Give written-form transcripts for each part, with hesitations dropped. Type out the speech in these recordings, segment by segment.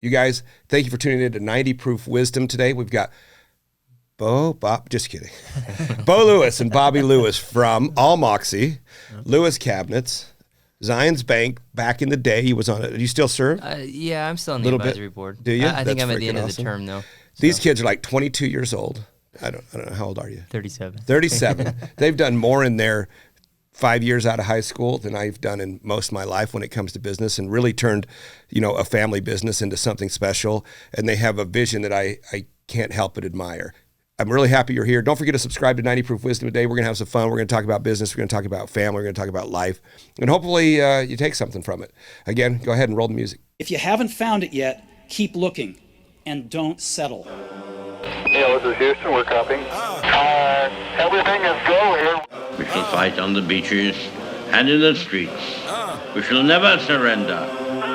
You guys, thank you for tuning in to 90 Proof Wisdom today. We've got just kidding. Beau Lewis and Bobby Lewis from Allmoxy, Lewis Cabinets, Zions Bank. Back in the day, he was on it. Do you still serve? Yeah, I'm still on the advisory board. Do you? I think I'm at the end of the term, though. These kids are like 22 years old. I don't know. How old are you? 37. 37. They've done more in their 5 years out of high school than I've done in most of my life when it comes to business, and really turned, a family business into something special. And they have a vision that I can't help but admire. I'm really happy you're here. Don't forget to subscribe to 90 Proof Wisdom today. We're going to have some fun. We're going to talk about business. We're going to talk about family. We're going to talk about life. And hopefully you take something from it. Again, go ahead and roll the music. If you haven't found it yet, keep looking and don't settle. Yeah, this is Houston. We're copying. Everything is go here. We shall fight on the beaches and in the streets. We shall never surrender.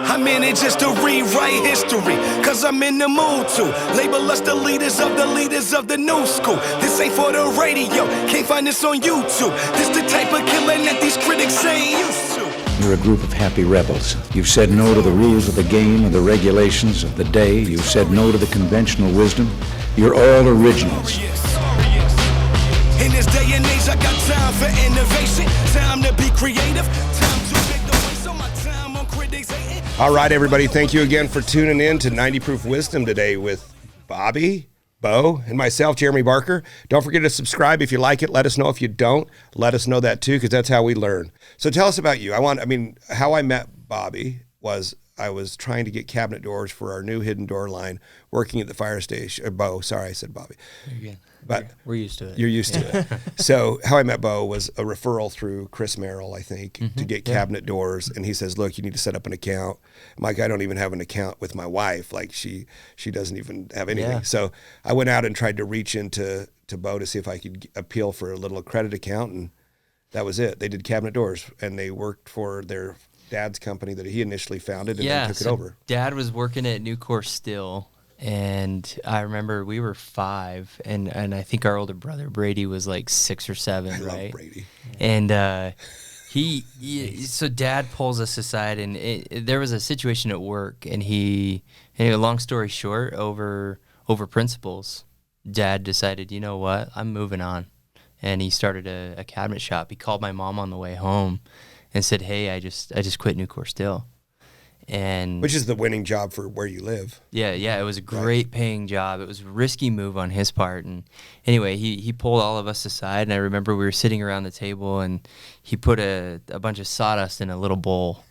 I'm in it just to rewrite history, cause I'm in the mood to label us the leaders of the new school. This ain't for the radio, can't find this on YouTube. This the type of killing that these critics ain't used to. You're a group of happy rebels. You've said no to the rules of the game and the regulations of the day. You've said no to the conventional wisdom. You're all originals. In this day and age, I got time for innovation, time to be creative, time to make the waste of my time on critics hating. All right, everybody. Thank you again for tuning in to 90 Proof Wisdom today with Bobby, Beau, and myself, Jeremy Barker. Don't forget to subscribe if you like it. Let us know if you don't. Let us know that too, because that's how we learn. So tell us about you. How I met Bobby was I was trying to get cabinet doors for our new hidden door line, working at the fire station. Beau, sorry, I said Bobby. But we're used to it. You're used to it. So how I met Beau was a referral through Chris Merrill, I think, to get cabinet doors. And he says, look, you need to set up an account. I'm like, I don't even have an account with my wife. Like she doesn't even have anything. Yeah. So I went out and tried to reach into Beau to see if I could appeal for a little credit account. And that was it. They did cabinet doors, and they worked for their dad's company that he initially founded, and then took it over. Dad was working at Nucor Steel. And I remember we were 5, and I think our older brother Brady was like 6 or 7, I right? love Brady. And so Dad pulls us aside, and there was a situation at work, and long story short, over principles, Dad decided, you know what, I'm moving on, and he started a cabinet shop. He called my mom on the way home, and said, hey, I just quit Nucor Steel. And which is the winning job for where you live. Yeah, it was a great paying job. It was a risky move on his part. And anyway, he pulled all of us aside, and I remember we were sitting around the table, and he put a bunch of sawdust in a little bowl,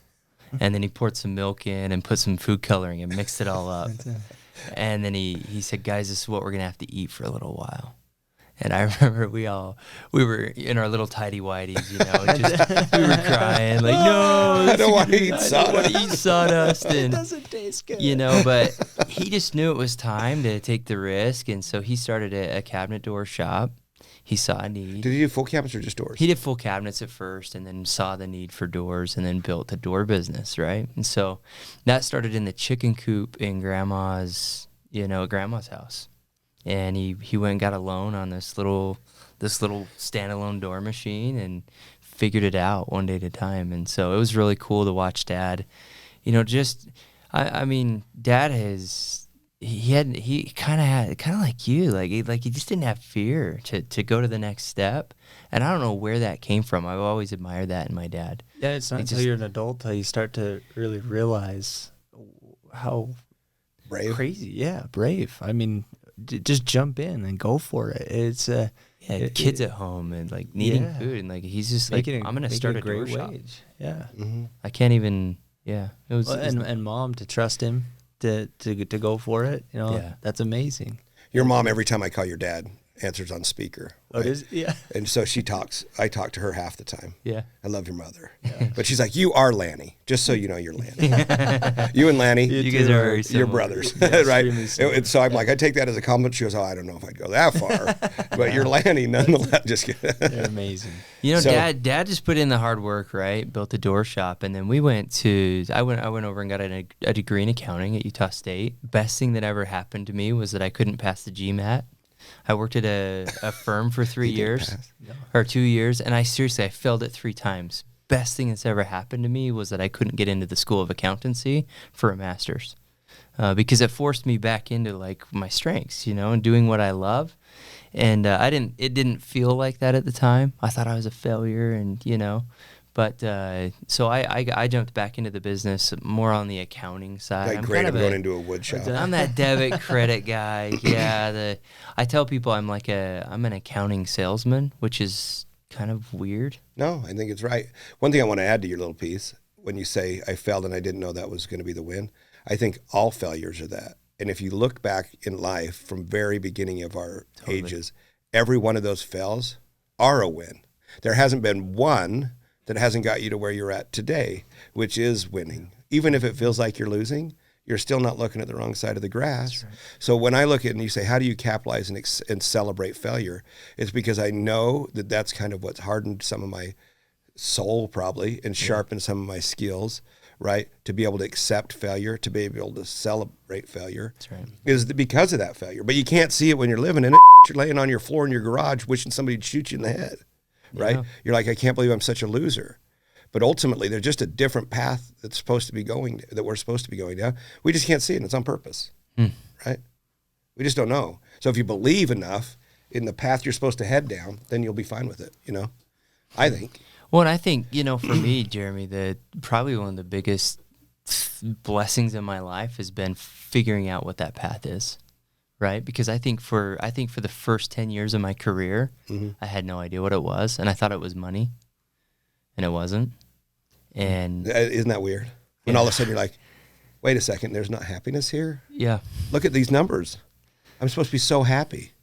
and then he poured some milk in and put some food coloring and mixed it all up. And then he said, guys, this is what we're going to have to eat for a little while. And I remember we were in our little tighty-whities, we were crying, like, no, I don't want to eat sawdust. I don't want to eat sawdust. And, it doesn't taste good. But he just knew it was time to take the risk, and so he started a cabinet door shop. He saw a need. Did he do full cabinets or just doors? He did full cabinets at first, and then saw the need for doors, and then built a door business, right? And so that started in the chicken coop in Grandma's house. And he went and got a loan on this little standalone door machine and figured it out one day at a time. And so it was really cool to watch Dad. Dad he kind of like you, like he just didn't have fear to go to the next step. And I don't know where that came from. I've always admired that in my dad. Yeah, it's not until you're an adult till you start to really realize how brave. Crazy. Yeah, brave. I mean, just jump in and go for it. It's kids at home and like needing food, and like he's just like, I'm gonna start a door shop. Yeah, I can't even. Yeah, it was. And mom to trust him to go for it. That's amazing. Your mom, every time I call your dad, answers on speaker. Right? Oh, it is? Yeah. And so she talks. I talk to her half the time. Yeah. I love your mother. Yeah. But she's like, you are Lanny. Just so you know, you're Lanny. You and Lanny. You guys are very similar. You're brothers, right? And so I'm like, I take that as a compliment. She goes, oh, I don't know if I'd go that far. But you're Lanny nonetheless. Just kidding. You're amazing. Dad just put in the hard work, right? Built a door shop. And then I went over and got a degree in accounting at Utah State. Best thing that ever happened to me was that I couldn't pass the GMAT. I worked at a firm for 3 years or 2 years, and I failed it 3 times. Best thing that's ever happened to me was that I couldn't get into the School of Accountancy for a master's. because it forced me back into like my strengths, and doing what I love. And it didn't feel like that at the time. I thought I was a failure, and but so I jumped back into the business more on the accounting side. I'm going into a wood shop. I'm that debit credit guy. Yeah, I tell people I'm an accounting salesman, which is kind of weird. No, I think it's right. One thing I want to add to your little piece, when you say I failed and I didn't know that was going to be the win, I think all failures are that. And if you look back in life from very beginning of our ages, every one of those fails are a win. There hasn't been one that hasn't got you to where you're at today, which is winning. Even if it feels like you're losing, you're still not looking at the wrong side of the grass. Right. So when I look at it and you say, how do you capitalize and celebrate failure? It's because I know that that's kind of what's hardened some of my soul probably and sharpened some of my skills, right? To be able to accept failure, to be able to celebrate failure. That's right. Is because of that failure. But you can't see it when you're living in it. You're laying on your floor in your garage wishing somebody'd shoot you in the head. Right? Yeah. You're like, I can't believe I'm such a loser. But ultimately, there's just a different path that we're supposed to be going down. We just can't see it, and it's on purpose. Right? We just don't know. So if you believe enough in the path you're supposed to head down, then you'll be fine with it, I think. Well, and I think, for me, Jeremy, that probably one of the biggest blessings in my life has been figuring out what that path is. Right, because I think for the first 10 years of my career, I had no idea what it was, and I thought it was money, and it wasn't. And isn't that weird? When all of a sudden you're like, wait a second, there's not happiness here? Yeah. Look at these numbers. I'm supposed to be so happy.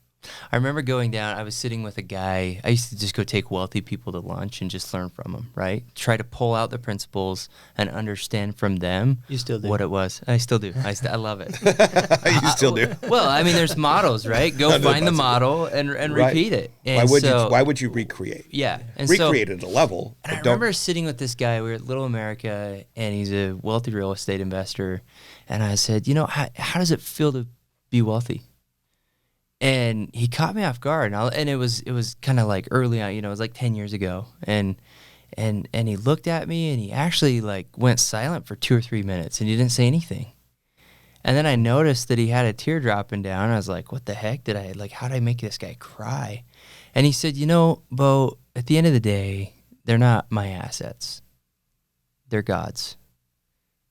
I remember going down, I was sitting with a guy. I used to just go take wealthy people to lunch and just learn from them, right? Try to pull out the principles and understand from them what it was. I still do. I love it. You still do? Well, I mean, there's models, right? Go find the model and repeat it. And why would you recreate? Yeah. And recreate at a level. And I remember sitting with this guy. We were at Little America, and he's a wealthy real estate investor. And I said, how does it feel to be wealthy? And he caught me off guard, and it was kind of like early on, it was like 10 years ago, and he looked at me, and he actually like went silent for 2 or 3 minutes, and he didn't say anything. And then I noticed that he had a tear dropping down. I was like, what the heck how did I make this guy cry? And he said, Beau, at the end of the day, they're not my assets. They're God's.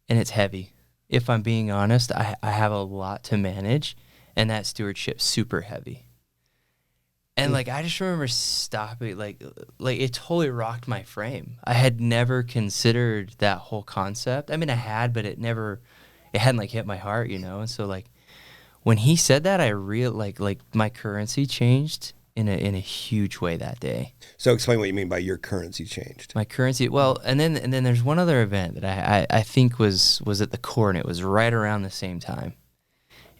And it's heavy. If I'm being honest, I have a lot to manage. And that stewardship's super heavy. And I just remember stopping, like it totally rocked my frame. I had never considered that whole concept. I mean, I had, but it hadn't hit my heart, And so when he said that, I realized my currency changed in a huge way that day. So explain what you mean by your currency changed. My currency, well, and then there's one other event that I think was at the core, and it was right around the same time.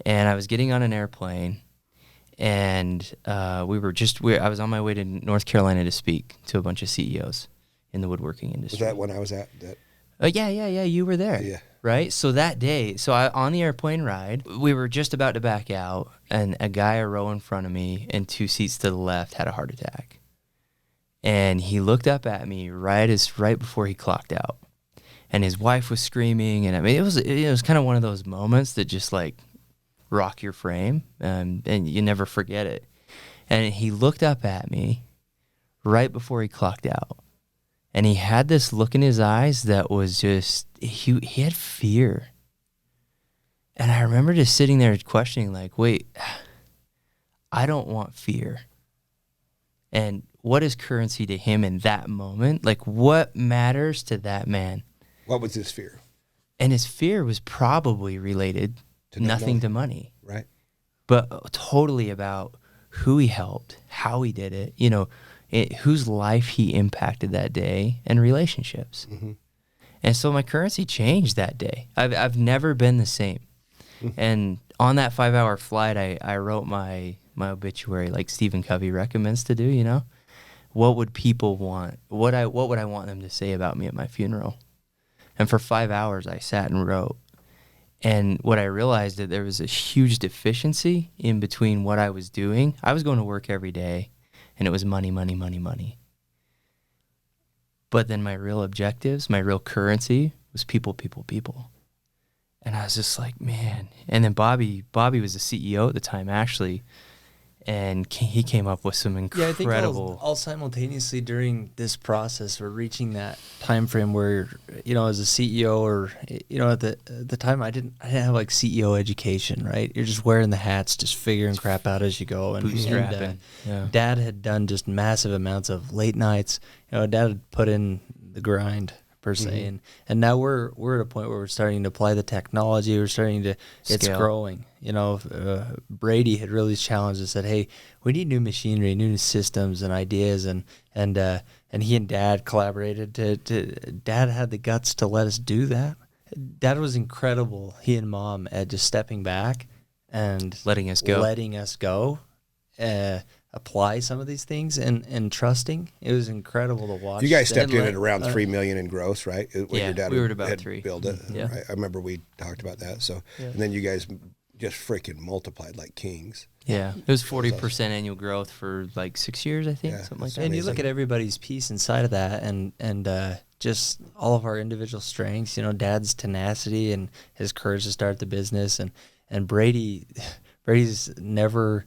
And I was getting on an airplane, and I was on my way to North Carolina to speak to a bunch of CEOs in the woodworking industry. Was that when I was at that? Yeah, you were there. Yeah. Right? So that day, on the airplane ride, we were just about to back out, and a guy a row in front of me and 2 seats to the left had a heart attack. And he looked up at me right before he clocked out. And his wife was screaming, and I mean, it was kind of one of those moments that just rock your frame, and you never forget it. And he looked up at me right before he clocked out, and he had this look in his eyes that was just, he had fear. And I remember just sitting there questioning, wait, I don't want fear. And what is currency to him in that moment? What matters to that man? What was his fear? And his fear was probably related to nothing to money. Right. But totally about who he helped, how he did it, whose life he impacted that day, and relationships. Mm-hmm. And so my currency changed that day. I've never been the same. Mm-hmm. And on that 5-hour flight, I wrote my obituary like Stephen Covey recommends to do, What would people want? What would I want them to say about me at my funeral? And for 5 hours, I sat and wrote. And what I realized that there was a huge deficiency in between what I was doing. I was going to work every day, and it was money, money, money, money. But then my real objectives, my real currency was people, people, people. And I was just like, man. And then Bobby was the CEO at the time, actually. And he came up with some incredible. Yeah, I think all simultaneously during this process, we're reaching that time frame where, as a CEO or, at the time I didn't have like CEO education, right? You're just wearing the hats, just figuring crap out as you go. And bootstrapping. Dad had done just massive amounts of late nights. Dad had put in the grind per se, and now we're at a point where we're starting to apply the technology. We're starting to it's growing. Brady had really challenged us, said, "Hey, we need new machinery, new systems, and ideas." And he and Dad collaborated. Dad had the guts to let us do that. Dad was incredible. He and Mom at just stepping back and letting us go. Apply some of these things and trusting. It was incredible to watch. You guys stepped in at around $3 million in gross, right? When your dad we were at about 3. Build it. Yeah. Right? I remember we talked about that. So, and then you guys just freaking multiplied like kings. Yeah, it was 40% annual growth for like 6 years, I think, something like that. And you look at everybody's piece inside of that, and just all of our individual strengths. Dad's tenacity and his courage to start the business, and Brady's never.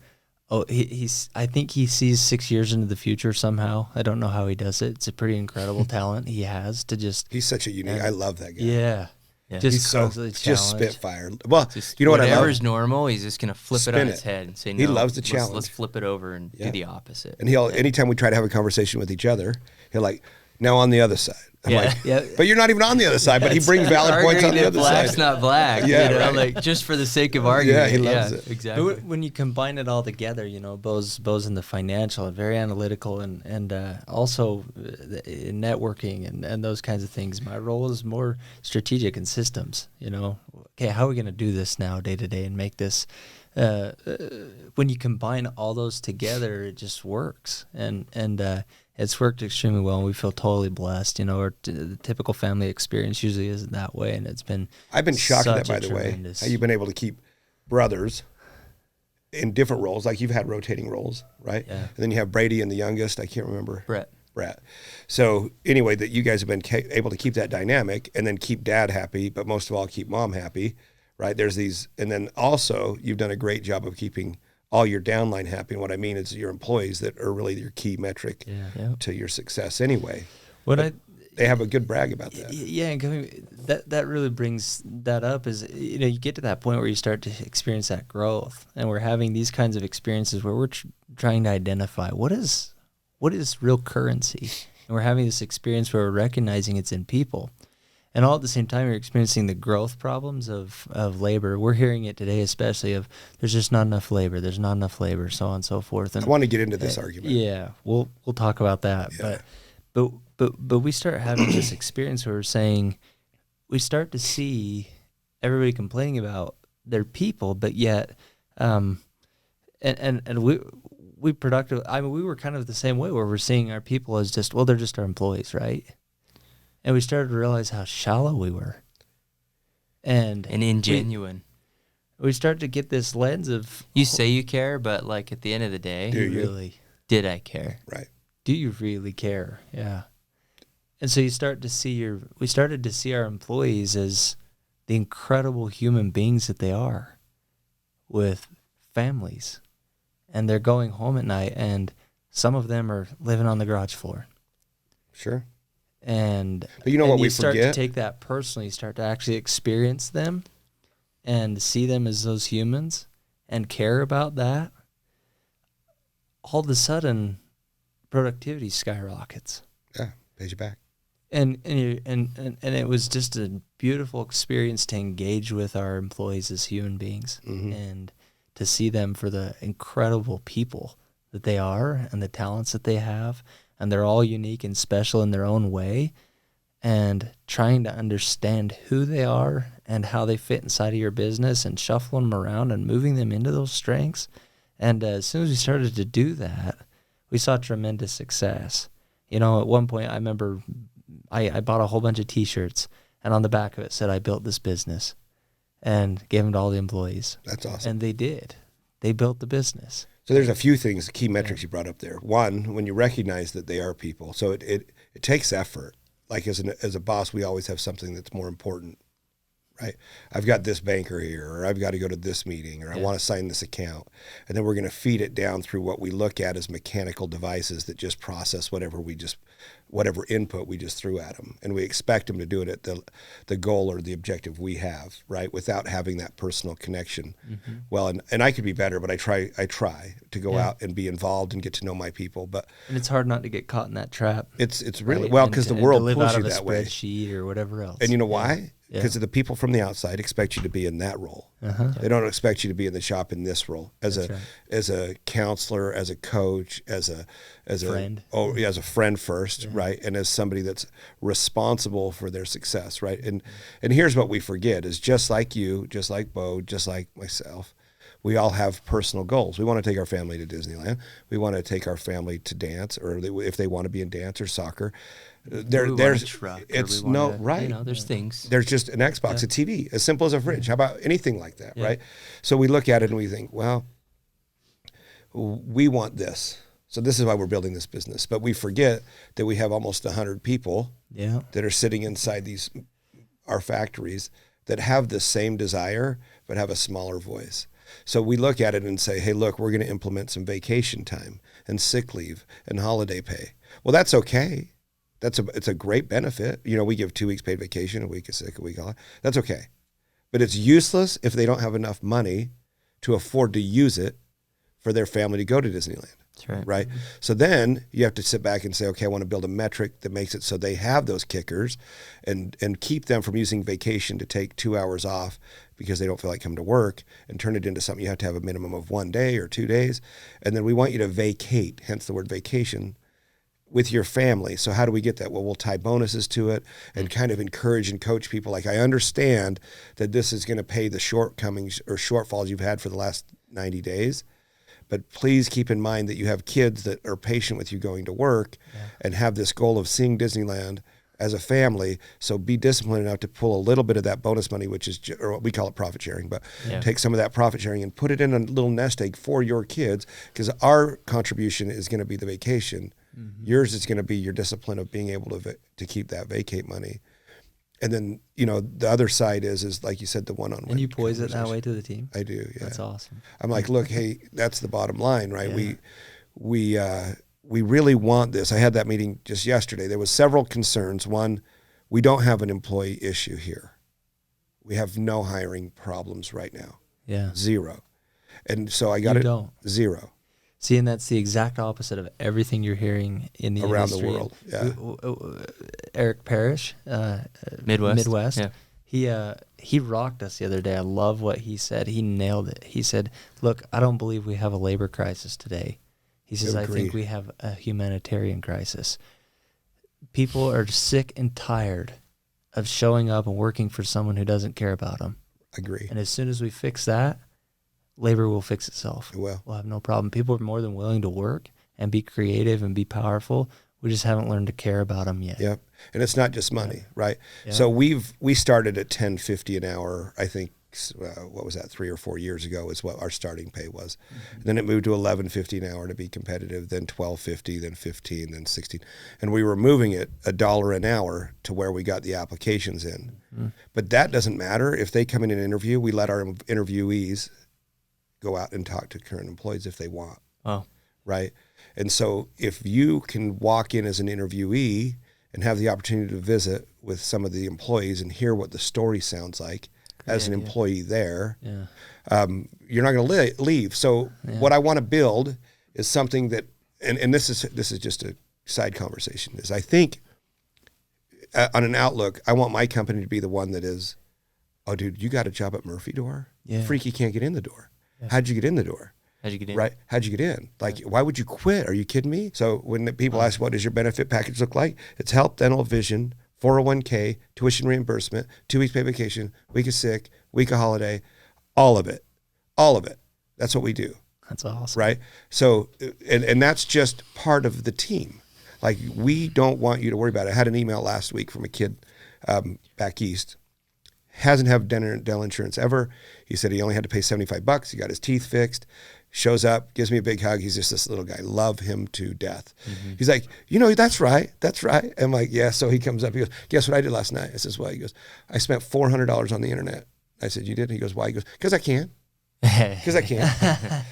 Oh, I think he sees 6 years into the future somehow. I don't know how he does it. It's a pretty incredible talent he has to just. He's such a unique. I love that guy. Yeah. He's just spitfire. Well, you know what I love? Whatever's normal, he's just gonna flip it on its head and say, "No." He loves the challenge. Let's flip it over and do the opposite. And anytime we try to have a conversation with each other, he'll like, now on the other side. But you're not even on the other side. But he brings valid points on the other side. Black's not black. Like just for the sake of argument. Yeah, he loves it. Exactly. But when you combine it all together, Beau's in the financial and very analytical and also in networking and those kinds of things. My role is more strategic and systems. Okay, how are we going to do this now day to day and make this? When you combine all those together, it just works. And it's worked extremely well, and we feel totally blessed. The typical family experience usually isn't that way, and it's been. I've been shocked at that, by the way, how you've been able to keep brothers in different roles. Like you've had rotating roles, right? Yeah. And then you have Brady and the youngest. I can't remember. Brett. So anyway, that you guys have been able to keep that dynamic, and then keep Dad happy, but most of all keep Mom happy, right? There's these, and then also you've done a great job of keeping all your downline happy. And what I mean is your employees that are really your key metric to your success anyway. They have a good brag about that. Yeah, and that really brings that up is, you get to that point where you start to experience that growth, and we're having these kinds of experiences where we're trying to identify what is real currency. And we're having this experience where we're recognizing it's in people. And all at the same time, you're experiencing the growth problems of labor. We're hearing it today, especially of there's just not enough labor. There's not enough labor, so on and so forth. And I want to get into this argument. Yeah, we'll talk about that. Yeah. But we start having this experience where we're saying we start to see everybody complaining about their people, but yet, and we productive. I mean, we were kind of the same way where we're seeing our people as just they're just our employees, right? And we started to realize how shallow we were. And ingenuine. We started to get this lens of... You say you care, but like at the end of the day... Did I care? Right. Do you really care? Yeah. And so we started to see our employees as the incredible human beings that they are with families. And they're going home at night, and some of them are living on the garage floor. Sure. But what we start forget? To take that personally, start to actually experience them and see them as those humans and care about that. All of a sudden, productivity skyrockets. Yeah, pays you back. And it was just a beautiful experience to engage with our employees as human beings and to see them for the incredible people that they are and the talents that they have. And they're all unique and special in their own way, and trying to understand who they are and how they fit inside of your business and shuffling them around and moving them into those strengths. And as soon as we started to do that, we saw tremendous success. At one point, I remember I bought a whole bunch of T-shirts, and on the back of it said, "I built this business," and gave them to all the employees. That's awesome. And they did. They built the business. So there's a few things, key metrics you brought up there. One, when you recognize that they are people. So it takes effort. Like as a boss, we always have something that's more important right? I've got this banker here, or I've got to go to this meeting, or I want to sign this account. And then we're going to feed it down through what we look at as mechanical devices that just process whatever input we just threw at them. And we expect them to do it at the goal or the objective we have, right? Without having that personal connection. Mm-hmm. Well, and I could be better, but I try to go out and be involved and get to know my people. And it's hard not to get caught in that trap. It's really, well, because the world pulls you that way. Spreadsheet or whatever else. And you know why? Because the people from the outside expect you to be in that role. They don't expect you to be in the shop in this role as a counselor, as a coach, as a friend. As a friend first, right? And as somebody that's responsible for their success, right? And here's what we forget is just like you, just like Beau, just like myself, we all have personal goals. We want to take our family to Disneyland. We want to take our family to dance, or if they want to be in dance or soccer. There's things. There's just an Xbox, a TV, as simple as a fridge. How about anything like that, right? So we look at it and we think, well, we want this. So this is why we're building this business. But we forget that we have almost 100 people that are sitting inside our factories that have the same desire but have a smaller voice. So we look at it and say, hey, look, we're going to implement some vacation time and sick leave and holiday pay. Well, that's okay. It's a great benefit. We give 2 weeks paid vacation, a week of sick, a week off. That's okay. But it's useless if they don't have enough money to afford to use it for their family to go to Disneyland. That's right. Right? Mm-hmm. So then you have to sit back and say, okay, I want to build a metric that makes it so they have those kickers and keep them from using vacation to take 2 hours off because they don't feel like coming to work, and turn it into something you have to have a minimum of 1 day or 2 days. And then we want you to vacate, hence the word vacation, with your family. So how do we get that? Well, we'll tie bonuses to it and kind of encourage and coach people. Like, I understand that this is going to pay the shortcomings or shortfalls you've had for the last 90 days. But please keep in mind that you have kids that are patient with you going to work and have this goal of seeing Disneyland as a family. So be disciplined enough to pull a little bit of that bonus money, which is, or we call it profit sharing, but take some of that profit sharing and put it in a little nest egg for your kids, because our contribution is going to be the vacation. Mm-hmm. Yours is going to be your discipline of being able to keep that vacate money. And then, the other side is like you said, the one-on-one. And you poise it that way to the team? I do, yeah. That's awesome. I'm like, look, hey, that's the bottom line, right? Yeah. We really want this. I had that meeting just yesterday. There was several concerns. One, we don't have an employee issue here. We have no hiring problems right now. Yeah. 0. And so I got don't. 0. See, and that's the exact opposite of everything you're hearing in the around industry. the world. Yeah. Eric Parrish, Midwest. Yeah. He rocked us the other day. I love what he said. He nailed it. He said, "Look, I don't believe we have a labor crisis today." He says, "I think we have a humanitarian crisis. People are sick and tired of showing up and working for someone who doesn't care about them." Agree. And as soon as we fix that, labor will fix itself. It will. We'll have no problem. People are more than willing to work and be creative and be powerful. We just haven't learned to care about them yet. Yep. And it's not just money, right? Yeah. So we started at $10.50 an hour. I think what was that, 3 or 4 years ago is what our starting pay was. Mm-hmm. Then it moved to $11.50 an hour to be competitive, then $12.50, then $15, then $16. And we were moving it $1 an hour to where we got the applications in. Mm-hmm. But that doesn't matter. If they come in and interview, we let our interviewees go out and talk to current employees if they want. Oh. Right? And so if you can walk in as an interviewee and have the opportunity to visit with some of the employees and hear what the story sounds like as an employee there, you're not going to leave. So what I want to build is something that, and this is just a side conversation, is I think on an outlook, I want my company to be the one that is, oh, dude, you got a job at Murphy Door? Yeah. Freaky can't get in the door. Yeah. How'd you get in the door? How'd you get in? Right. How'd you get in? Like, why would you quit? Are you kidding me? So when people ask, what does your benefit package look like? It's health, dental, vision, 401k, tuition reimbursement, 2 weeks paid vacation, week of sick, week of holiday, all of it. All of it. That's what we do. That's awesome. Right. So, and that's just part of the team. Like, we don't want you to worry about it. I had an email last week from a kid back east. Hasn't had dental insurance ever. He said he only had to pay $75. He got his teeth fixed. shows up, gives me a big hug. He's just this little guy. Love him to death. He's like, that's right. That's right. I'm like, yeah. So he comes up. He goes, guess what I did last night? I says, what? He goes, I spent $400 on the internet. I said, you did? He goes, why? He goes, because I can. Because I can.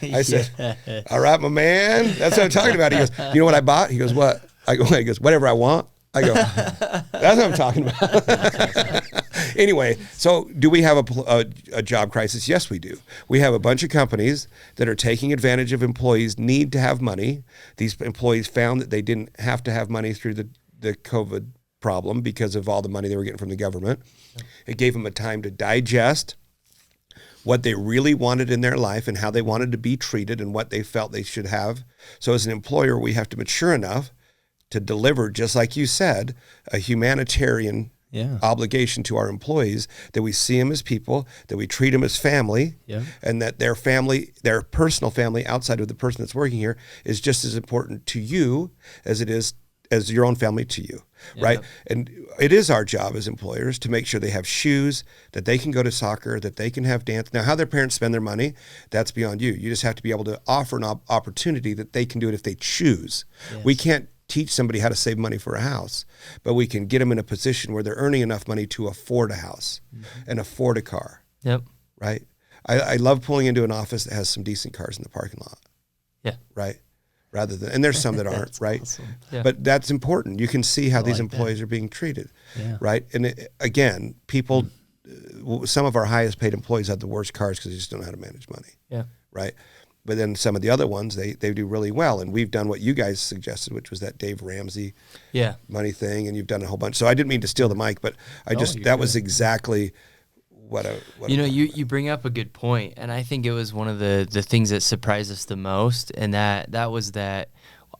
I said, all right, my man. That's what I'm talking about. He goes, you know what I bought? He goes, what? He goes, whatever I want. I go, that's what I'm talking about. Anyway, so do we have a job crisis? Yes, we do. We have a bunch of companies that are taking advantage of employees' need to have money. These employees found that they didn't have to have money through the COVID problem because of all the money they were getting from the government. It gave them a time to digest what they really wanted in their life and how they wanted to be treated and what they felt they should have. So as an employer, we have to mature enough to deliver, just like you said, a humanitarian obligation to our employees, that we see them as people, that we treat them as family, and that their family, their personal family outside of the person that's working here, is just as important to you as it is as your own family to you, right? And it is our job as employers to make sure they have shoes, that they can go to soccer, that they can have dance. Now, how their parents spend their money, that's beyond you. You just have to be able to offer an opportunity that they can do it if they choose. We can't teach somebody how to save money for a house, but we can get them in a position where they're earning enough money to afford a house and afford a car. Right? I love pulling into an office that has some decent cars in the parking lot. Right? Rather than, and there's some that aren't, right? Awesome. But that's important. You can see how these employees are being treated, right? And again, people, some of our highest paid employees have the worst cars because they just don't know how to manage money, right? But then some of the other ones, they do really well. And we've done what you guys suggested, which was that Dave Ramsey money thing, and you've done a whole bunch. So I didn't mean to steal the mic, but that was exactly what you bring up a good point, and I think it was one of the things that surprised us the most, and that was that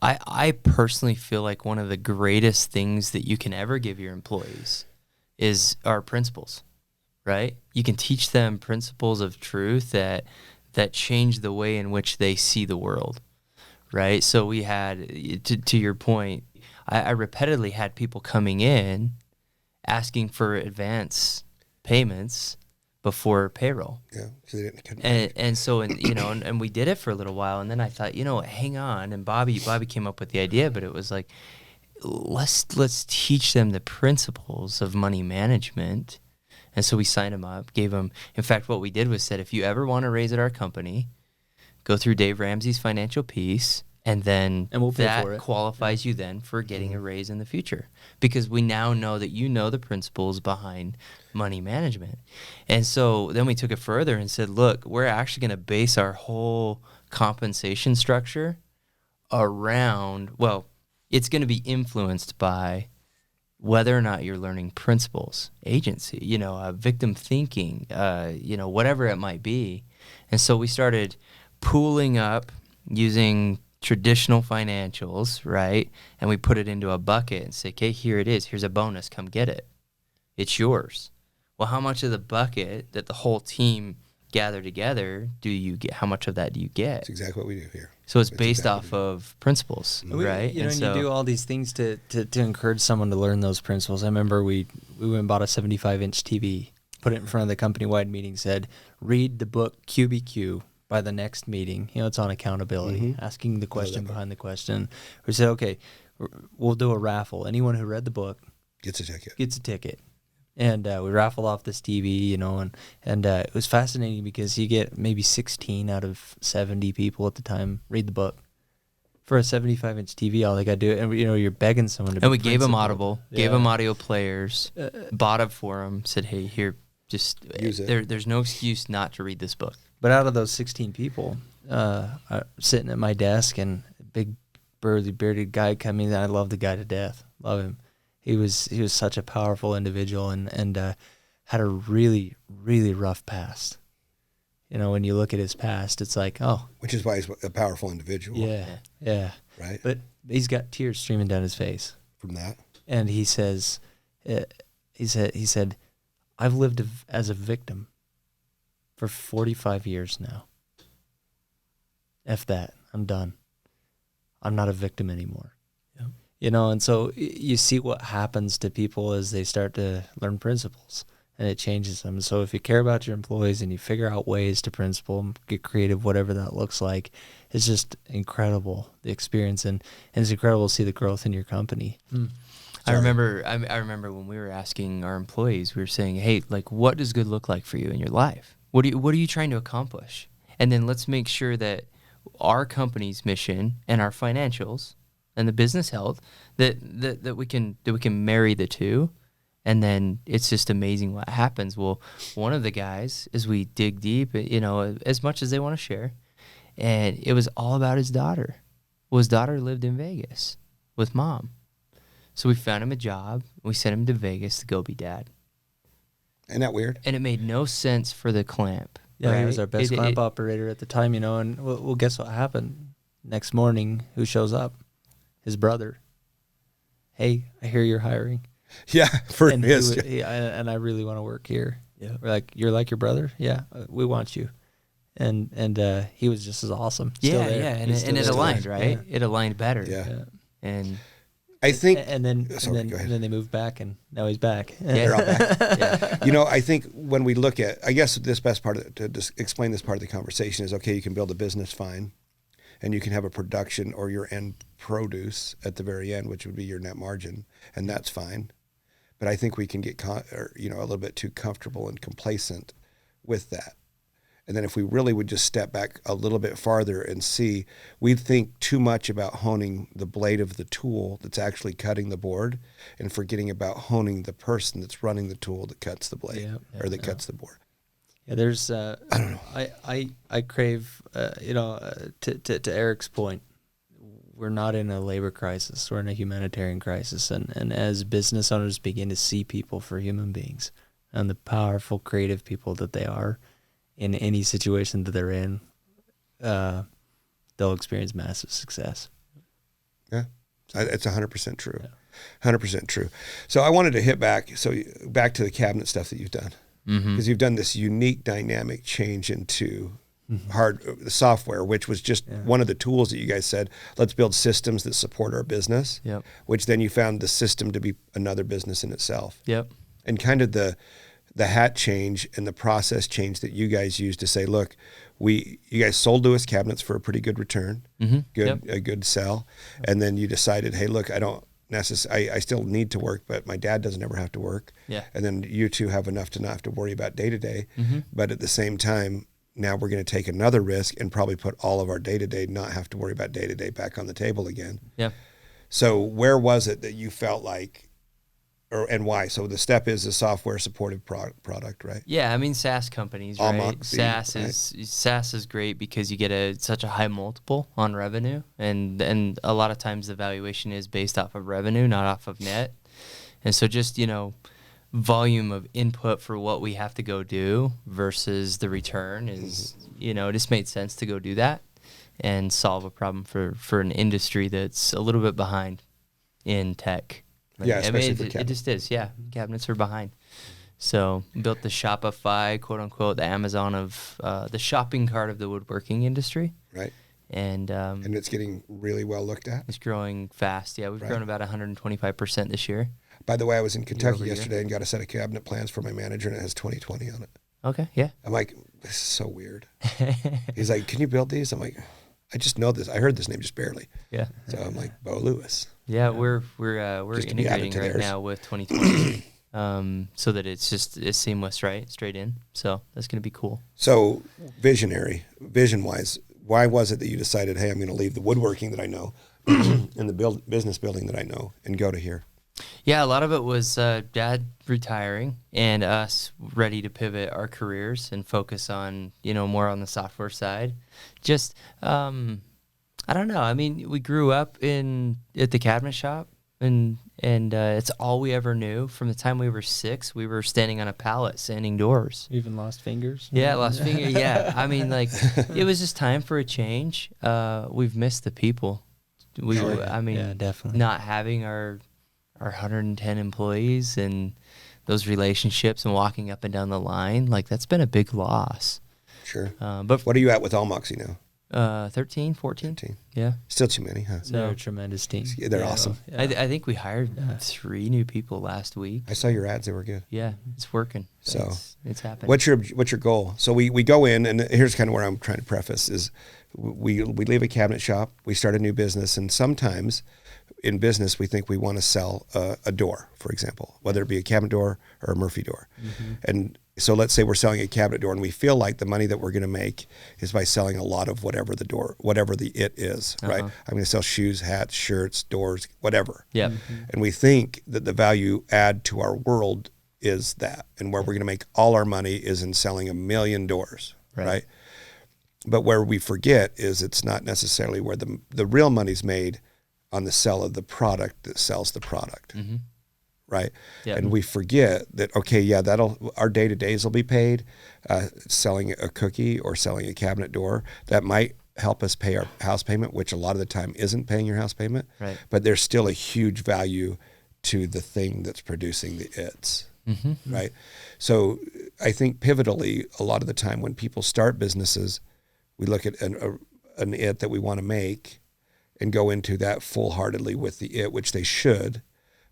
I personally feel like one of the greatest things that you can ever give your employees is our principles, right? You can teach them principles of truth that change the way in which they see the world, right? So we had, to your point, I repeatedly had people coming in asking for advance payments before payroll. And so, and we did it for a little while, and then I thought, hang on. And Bobby came up with the idea, but it was like, let's teach them the principles of money management. And so we signed them up, gave them, in fact, what we did was said, if you ever want to raise at our company, go through Dave Ramsey's Financial Piece, and we'll pay for it. Qualifies you then for getting a raise in the future, because we now know that you know the principles behind money management. And so then we took it further and said, look, we're actually going to base our whole compensation structure around, it's going to be influenced by whether or not you're learning principles, agency, victim thinking, whatever it might be. And so we started pooling up using traditional financials, right? And we put it into a bucket and say, okay, here it is. Here's a bonus. Come get it. It's yours. Well, how much of the bucket that the whole team gather together do you get? How much of that do you get? That's exactly what we do here. So it's based off of principles, right? And you do all these things to encourage someone to learn those principles. I remember we went and bought a 75-inch TV, put it in front of the company-wide meeting, said, read the book QBQ by the next meeting. It's on accountability, asking the question behind the question. We said, okay, we'll do a raffle. Anyone who read the book gets a ticket. And we raffled off this TV, and it was fascinating because you get maybe 16 out of 70 people at the time read the book. For a 75-inch TV, all they got to do, and you're begging someone to. And we gave them Audible, gave them audio players, bought it for them, said, hey, here, just use it. There's no excuse not to read this book. But out of those 16 people, sitting at my desk, and a big burly bearded guy coming in, I love the guy to death, love him. He was such a powerful individual, and had a really, really rough past. When you look at his past, it's like, oh. Which is why he's a powerful individual. Yeah. Right? But he's got tears streaming down his face. From that? And he says, he said, I've lived as a victim for 45 years now. F that. I'm done. I'm not a victim anymore. And so you see what happens to people as they start to learn principles. and it changes them. So if you care about your employees and you figure out ways to principle, get creative, whatever that looks like, it's just incredible, the experience, and it's incredible to see the growth in your company. I remember when we were asking our employees, we were saying, hey, like, what does good look like for you in your life? What are you trying to accomplish? And then let's make sure that our company's mission and our financials and the business health, that we can marry the two. And then it's just amazing what happens. Well, one of the guys, as we dig deep, as much as they want to share, and it was all about his daughter. Well, his daughter lived in Vegas with mom. So we found him a job. We sent him to Vegas to go be dad. Isn't that weird? And it made no sense for the clamp. Yeah, right? he was our best clamp operator at the time, and well, guess what happened? Next morning, who shows up? His brother. Hey, I hear you're hiring. Yeah, and I really want to work here. Yeah, we're like, you're like your brother? Yeah, we want you. And he was just as awesome. And it aligned, right? Yeah. It aligned better. Yeah. And I think, and then they moved back, and now he's back. Yeah, they're all back. Yeah. I think when we look at, I guess this best part to just explain this part of the conversation is, okay, you can build a business fine, and you can have a production or your end produce at the very end, which would be your net margin, and that's fine. But I think we can get a little bit too comfortable and complacent with that. And then if we really would just step back a little bit farther and see, we think too much about honing the blade of the tool that's actually cutting the board, and forgetting about honing the person that's running the tool that cuts the blade cuts the board. Yeah, there's I don't know. I crave to Eric's point, we're not in a labor crisis, we're in a humanitarian crisis, and as business owners begin to see people for human beings and the powerful creative people that they are in any situation that they're in, they'll experience massive success. Yeah, it's 100% true. 100% true. So I wanted to hit back to the cabinet stuff that you've done, because you've done this unique dynamic change into the software, which was just one of the tools that you guys said, let's build systems that support our business, which then you found the system to be another business in itself. And kind of the hat change and the process change that you guys used to say, look, you guys sold Lewis cabinets for a pretty good return, a good sell. And then you decided, hey, look, I still need to work, but my dad doesn't ever have to work. And then you two have enough to not have to worry about day to day. But at the same time, now we're going to take another risk and probably put all of our day to day, not have to worry about day to day, back on the table again. So where was it that you felt like, and why? So the step is a software supportive product, right? Yeah, I mean, SaaS companies, right? Allmoxy, SaaS is great because you get such a high multiple on revenue, and a lot of times the valuation is based off of revenue, not off of net. And so just, volume of input for what we have to go do versus the return is, it just made sense to go do that and solve a problem for an industry that's a little bit behind in tech. Especially for cabinets. It just is, cabinets are behind. So built the Shopify, quote unquote, the Amazon of the shopping cart of the woodworking industry. Right. And it's getting really well looked at. It's growing fast. Yeah, we've grown about 125% this year. By the way, I was in Kentucky yesterday and got a set of cabinet plans for my manager, and it has 2020 on it. Okay, yeah. I'm like, this is so weird. He's like, can you build these? I'm like, I just know this. I heard this name just barely. Yeah. So I'm like, Beau Lewis. Yeah, we're integrating right now with 2020, so that it's seamless, right? Straight in. So that's going to be cool. So vision-wise, why was it that you decided, hey, I'm going to leave the woodworking that I know and the business building that I know and go to here? Yeah, a lot of it was Dad retiring and us ready to pivot our careers and focus on, more on the software side. Just, I don't know. I mean, we grew up at the cabinet shop, and it's all we ever knew. From the time we were 6, we were standing on a pallet sanding doors. Even lost fingers? Yeah, lost fingers. Yeah, I mean, it was just time for a change. We've missed the people. Definitely. Not having our 110 employees and those relationships and walking up and down the line, that's been a big loss. Sure. But what are you at with Allmoxy now? 13, 14. 13. Yeah. Still too many, huh? They're a tremendous team. Yeah, they're awesome. Yeah. I think we hired 3 new people last week. I saw your ads; they were good. Yeah, it's working. So it's happening. What's your goal? So we go in, and here's kind of where I'm trying to preface is we leave a cabinet shop, we start a new business, and sometimes in business we think we want to sell a door, for example, whether it be a cabinet door or a Murphy door, and so let's say we're selling a cabinet door, and we feel like the money that we're going to make is by selling a lot of whatever the it is, right? I'm going to sell shoes, hats, shirts, doors, whatever. Yeah. And we think that the value add to our world is that, and where we're going to make all our money is in selling 1 million doors, right? But where we forget is it's not necessarily where the real money's made on the sale of the product that sells the product. Right. Yep. And we forget that, okay, yeah, our day-to-days will be paid selling a cookie or selling a cabinet door. That might help us pay our house payment, which a lot of the time isn't paying your house payment. Right. But there's still a huge value to the thing that's producing the its. Right. So I think pivotally, a lot of the time when people start businesses, we look at an it that we want to make and go into that full-heartedly with the it, which they should.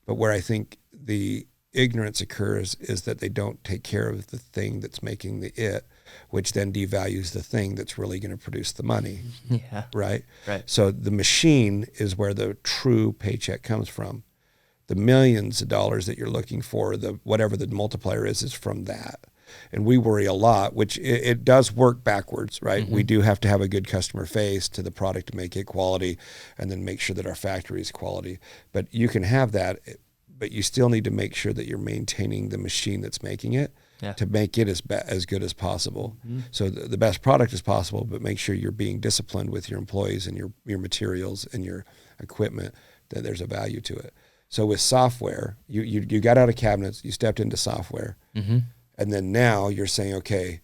But where I think the ignorance occurs is that they don't take care of the thing that's making the it, which then devalues the thing that's really going to produce the money. Yeah. Right? Right. So the machine is where the true paycheck comes from. The millions of dollars that you're looking for, whatever the multiplier is from that. And we worry a lot, which it does work backwards, right? We do have to have a good customer face to the product to make it quality and then make sure that our factory is quality. But you can have that, but you still need to make sure that you're maintaining the machine that's making it to make it as good as possible. So the best product as possible, but make sure you're being disciplined with your employees and your materials and your equipment, that there's a value to it. So with software, you got out of cabinets, you stepped into software. And then now you're saying, okay,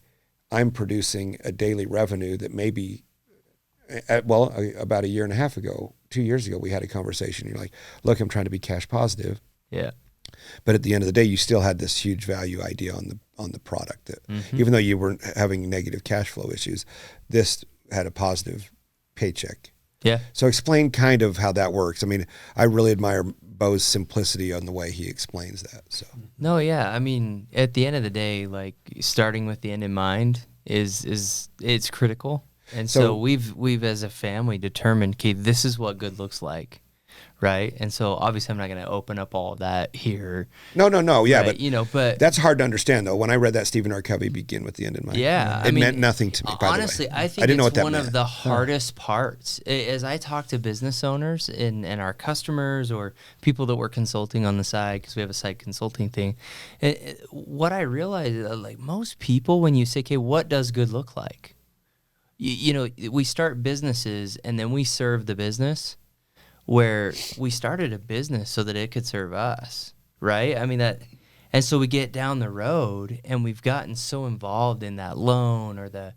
I'm producing a daily revenue that maybe, about a year and a half ago, 2 years ago, we had a conversation. You're like, look, I'm trying to be cash positive. Yeah. But at the end of the day, you still had this huge value idea on the product that even though you weren't having negative cash flow issues, this had a positive paycheck. Yeah. So explain kind of how that works. I mean, I really admire Beau's simplicity on the way he explains that. So No, yeah. I mean, at the end of the day, like starting with the end in mind is it's critical. And so we've as a family determined, okay, this is what good looks like. Right. And so obviously I'm not going to open up all of that here. No. Yeah. Right? But, but that's hard to understand though. When I read that Stephen R. Covey, begin with the end in mind. Yeah. It meant nothing to me, by honestly, the way. I think didn't know what it's that one meant. of the hardest parts. As I talk to business owners and our customers or people that we're consulting on the side, because we have a side consulting thing, what I realize is like most people, when you say, okay, what does good look like? We start businesses and then we serve the business, where we started a business so that it could serve us, right? I mean and so we get down the road and we've gotten so involved in that loan or the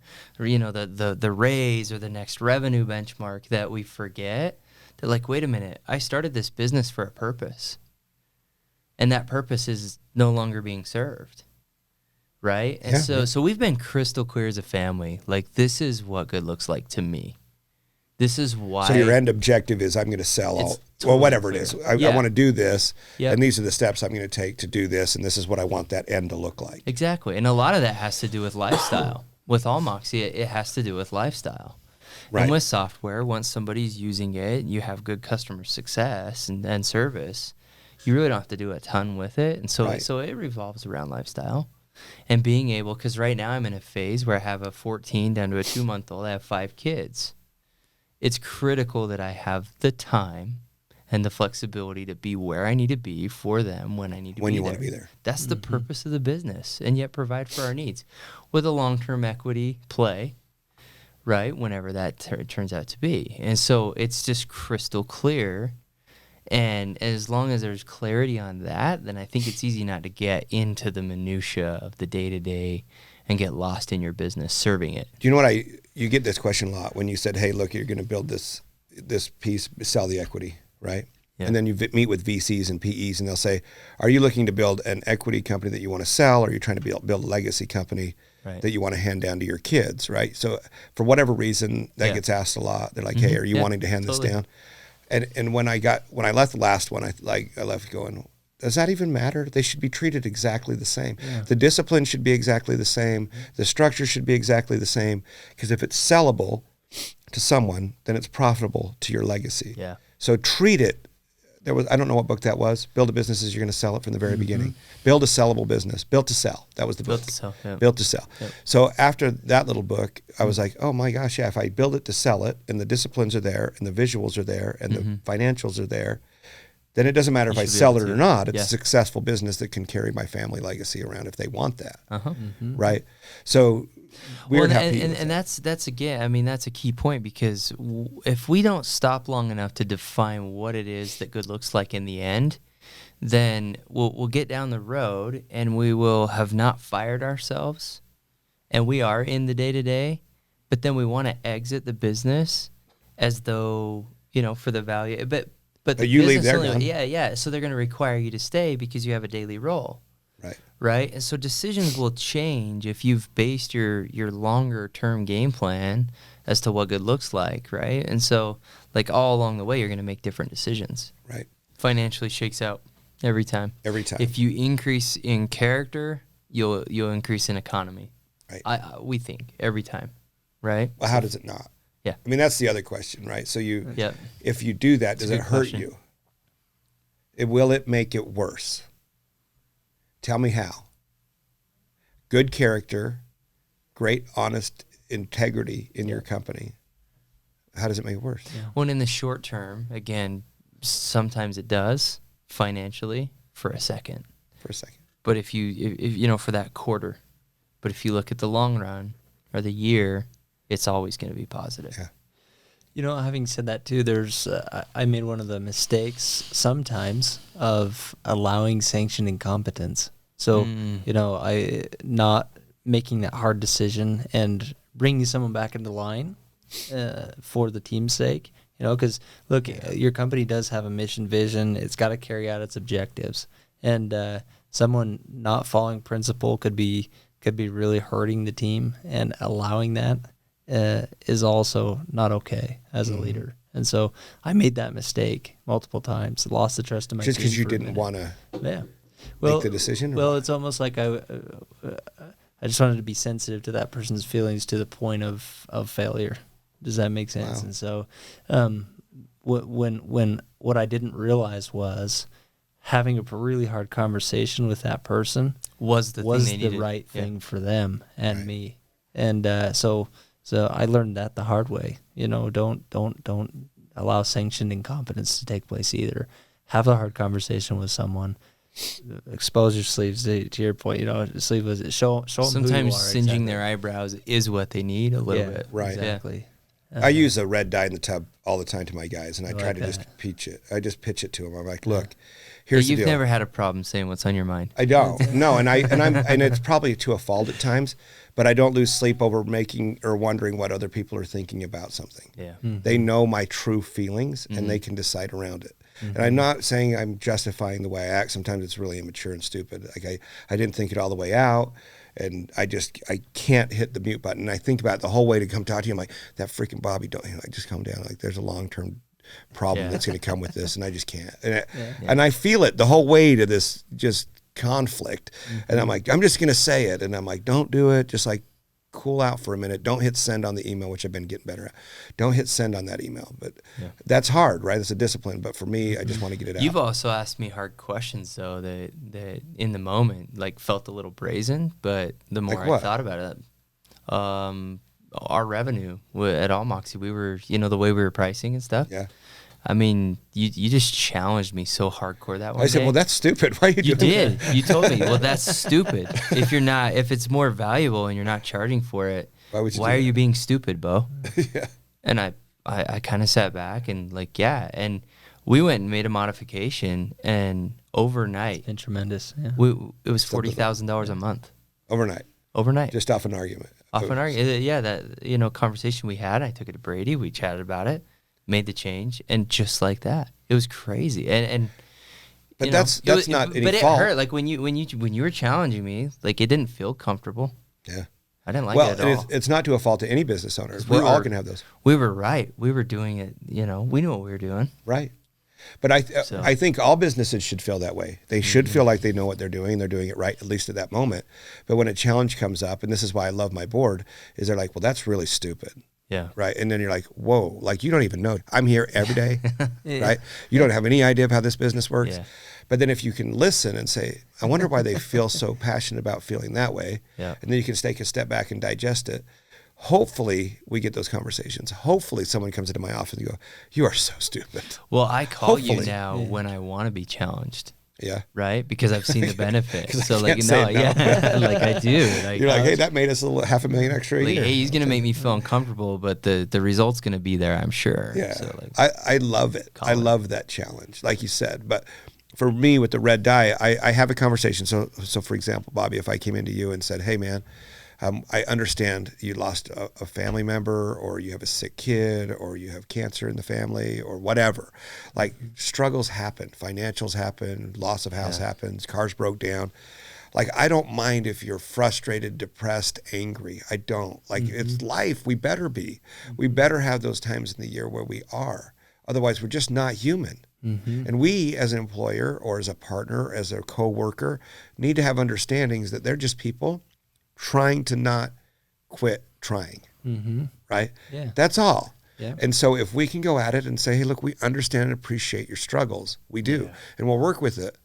raise or the next revenue benchmark that we forget that, like, wait a minute, I started this business for a purpose, and that purpose is no longer being served, right? And so we've been crystal clear as a family, like, this is what good looks like to me. This is why. So your end objective is I'm going to sell whatever it is. I want to do this, and these are the steps I'm going to take to do this, and this is what I want that end to look like. Exactly, and a lot of that has to do with lifestyle. With Allmoxy, it has to do with lifestyle. Right. And with software, once somebody's using it, you have good customer success and service, you really don't have to do a ton with it. And so it revolves around lifestyle. And being able, because right now I'm in a phase where I have a 14 down to a 2-month-old, I have 5 kids. It's critical that I have the time and the flexibility to be where I need to be for them when I need to be there. When you want to be there. That's the purpose of the business, and yet provide for our needs with a long-term equity play, right, whenever that turns out to be. And so it's just crystal clear, and as long as there's clarity on that, then I think it's easy not to get into the minutia of the day-to-day and get lost in your business serving it. Do you know what you get this question a lot when you said, hey, look, you're going to build this piece, sell the equity, right? Yeah. And then you meet with VCs and PEs and they'll say, are you looking to build an equity company that you want to sell, or are you trying to build a legacy company? Right. that you want to hand down to your kids, right? So for whatever reason, that gets asked a lot. They're like, "Hey, are you wanting to hand this down?" And when I left the last one, I left going, does that even matter? They should be treated exactly the same. Yeah. The discipline should be exactly the same. The structure should be exactly the same. Because if it's sellable to someone, then it's profitable to your legacy. Yeah. So treat it. I don't know what book that was. Build a business as you're going to sell it from the very beginning. Build a sellable business. Built to sell. That was the book. Built to sell. Yeah. Built to sell. Yep. So after that little book, I was like, oh my gosh, yeah, if I build it to sell it and the disciplines are there and the visuals are there and the financials are there, then it doesn't matter if I sell it or not. It's a successful business that can carry my family legacy around if they want that. Right? So and that's again, I mean, that's a key point, because if we don't stop long enough to define what it is that good looks like in the end, then we'll get down the road and we will have not fired ourselves, and we are in the day-to-day, but then we want to exit the business as though, for the value, but the you leave business there, only, so they're going to require you to stay because you have a daily role. Right? And so decisions will change if you've based your longer term game plan as to what good looks like, right? And so, like, all along the way, you're going to make different decisions. Right. Financially shakes out every time. Every time. If you increase in character, you'll increase in economy. Right. We think every time, right? Well, how does it not? Yeah. I mean, that's the other question, right? So if you do that, does it hurt you? Will it make it worse? Tell me how. Good character, great, honest integrity in your company. How does it make it worse? Yeah. Well, in the short term, again, sometimes it does financially for a second. But if you for that quarter, but if you look at the long run or the year, it's always going to be positive. Yeah. Having said that too, there's I made one of the mistakes sometimes of allowing sanctioned incompetence. So, I not making that hard decision and bringing someone back into line for the team's sake. Because look, your company does have a mission, vision. It's got to carry out its objectives, and someone not following principle could be really hurting the team, and allowing that is also not okay as a leader. And so I made that mistake multiple times, lost the trust of my team. Just because you didn't want to make the decision? Well, it's almost like I just wanted to be sensitive to that person's feelings to the point of failure. Does that make sense? Wow. And so when what I didn't realize was having a really hard conversation with that person was the right thing for them and me. And so I learned that the hard way. Don't allow sanctioned incompetence to take place either. Have a hard conversation with someone. Expose your sleeves to your point. Sleeve was show them sometimes who you are, singeing their eyebrows is what they need a little bit. Right. Exactly. I use a red dye in the tub all the time to my guys, and I try to just pitch it. I just pitch it to them. I'm like, look, here's the deal. You've never had a problem saying what's on your mind. I don't. No, and it's probably to a fault at times, but I don't lose sleep over making or wondering what other people are thinking about something. Yeah. They know my true feelings, and they can decide around it. And I'm not saying I'm justifying the way I act. Sometimes it's really immature and stupid. Like I didn't think it all the way out, and I can't hit the mute button. And I think about it the whole way to come talk to you. I'm like, that freaking Bobby, don't just calm down. Like, there's a long-term problem that's going to come with this, and I just can't. And I feel it the whole way to this just conflict. And I'm like, I'm just going to say it. And I'm like, don't do it. Just like cool out for a minute. Don't hit send on the email, which I've been getting better at. Don't hit send on that email. But that's hard, right? It's a discipline. But for me, I just want to get it out. You've also asked me hard questions, though, that in the moment, like, felt a little brazen. But the more I thought about it, our revenue at Allmoxy, we were, the way we were pricing and stuff. Yeah. I mean, you just challenged me so hardcore that one I said, day. well, that's stupid. Why are you doing that? You told me, well, that's stupid. If it's more valuable and you're not charging for it, why are you being stupid, Beau? Yeah. And I kind of sat back and and we went and made a modification, and overnight. It's been tremendous. Yeah. It was $40,000 a month. Overnight. Just off an argument. That conversation we had, I took it to Brady, we chatted about it. Made the change, and just like that, it was crazy. But that's not any but fault. It hurt. Like when you were challenging me, like, it didn't feel comfortable. Yeah. I didn't like well, it at all. it's not to a fault to any business owner. We We're all were- going to have those. We were right. We were doing it, we knew what we were doing. Right. But I think all businesses should feel that way. They should feel like they know what they're doing. They're doing it right, at least at that moment. But when a challenge comes up, and this is why I love my board, is they're like, well, that's really stupid. Yeah. Right. And then you're like, whoa, like you don't even know. I'm here every day. Right. You don't have any idea of how this business works. Yeah. But then if you can listen and say, I wonder why they feel so passionate about feeling that way. Yeah. And then you can take a step back and digest it. Hopefully we get those conversations. Hopefully someone comes into my office and go, you are so stupid. Well, I call you Hopefully. now when I want to be challenged. Yeah. Right? Because I've seen the benefit. 'Cause I So like, can't say no. yeah, like I do. Like, You're like, hey, that made us $500,000 extra a like, year. hey, he's gonna make me feel uncomfortable, but the result's gonna be there, I'm sure. Yeah. So like, I love it. I it. love that challenge, like you said. But for me with the red dye, I have a conversation. So for example, Bobby, if I came into you and said, hey, man, I understand you lost a family member, or you have a sick kid, or you have cancer in the family, or whatever. Like struggles happen, financials happen, loss of house happens, cars broke down. Like, I don't mind if you're frustrated, depressed, angry. I don't. Like, it's life. We better be. We better have those times in the year where we are. Otherwise, we're just not human. And we, as an employer or as a partner, as a coworker, need to have understandings that they're just people trying to not quit trying, right? Yeah. That's all. Yeah. And so if we can go at it and say, hey, look, we understand and appreciate your struggles. We do. And we'll work with it.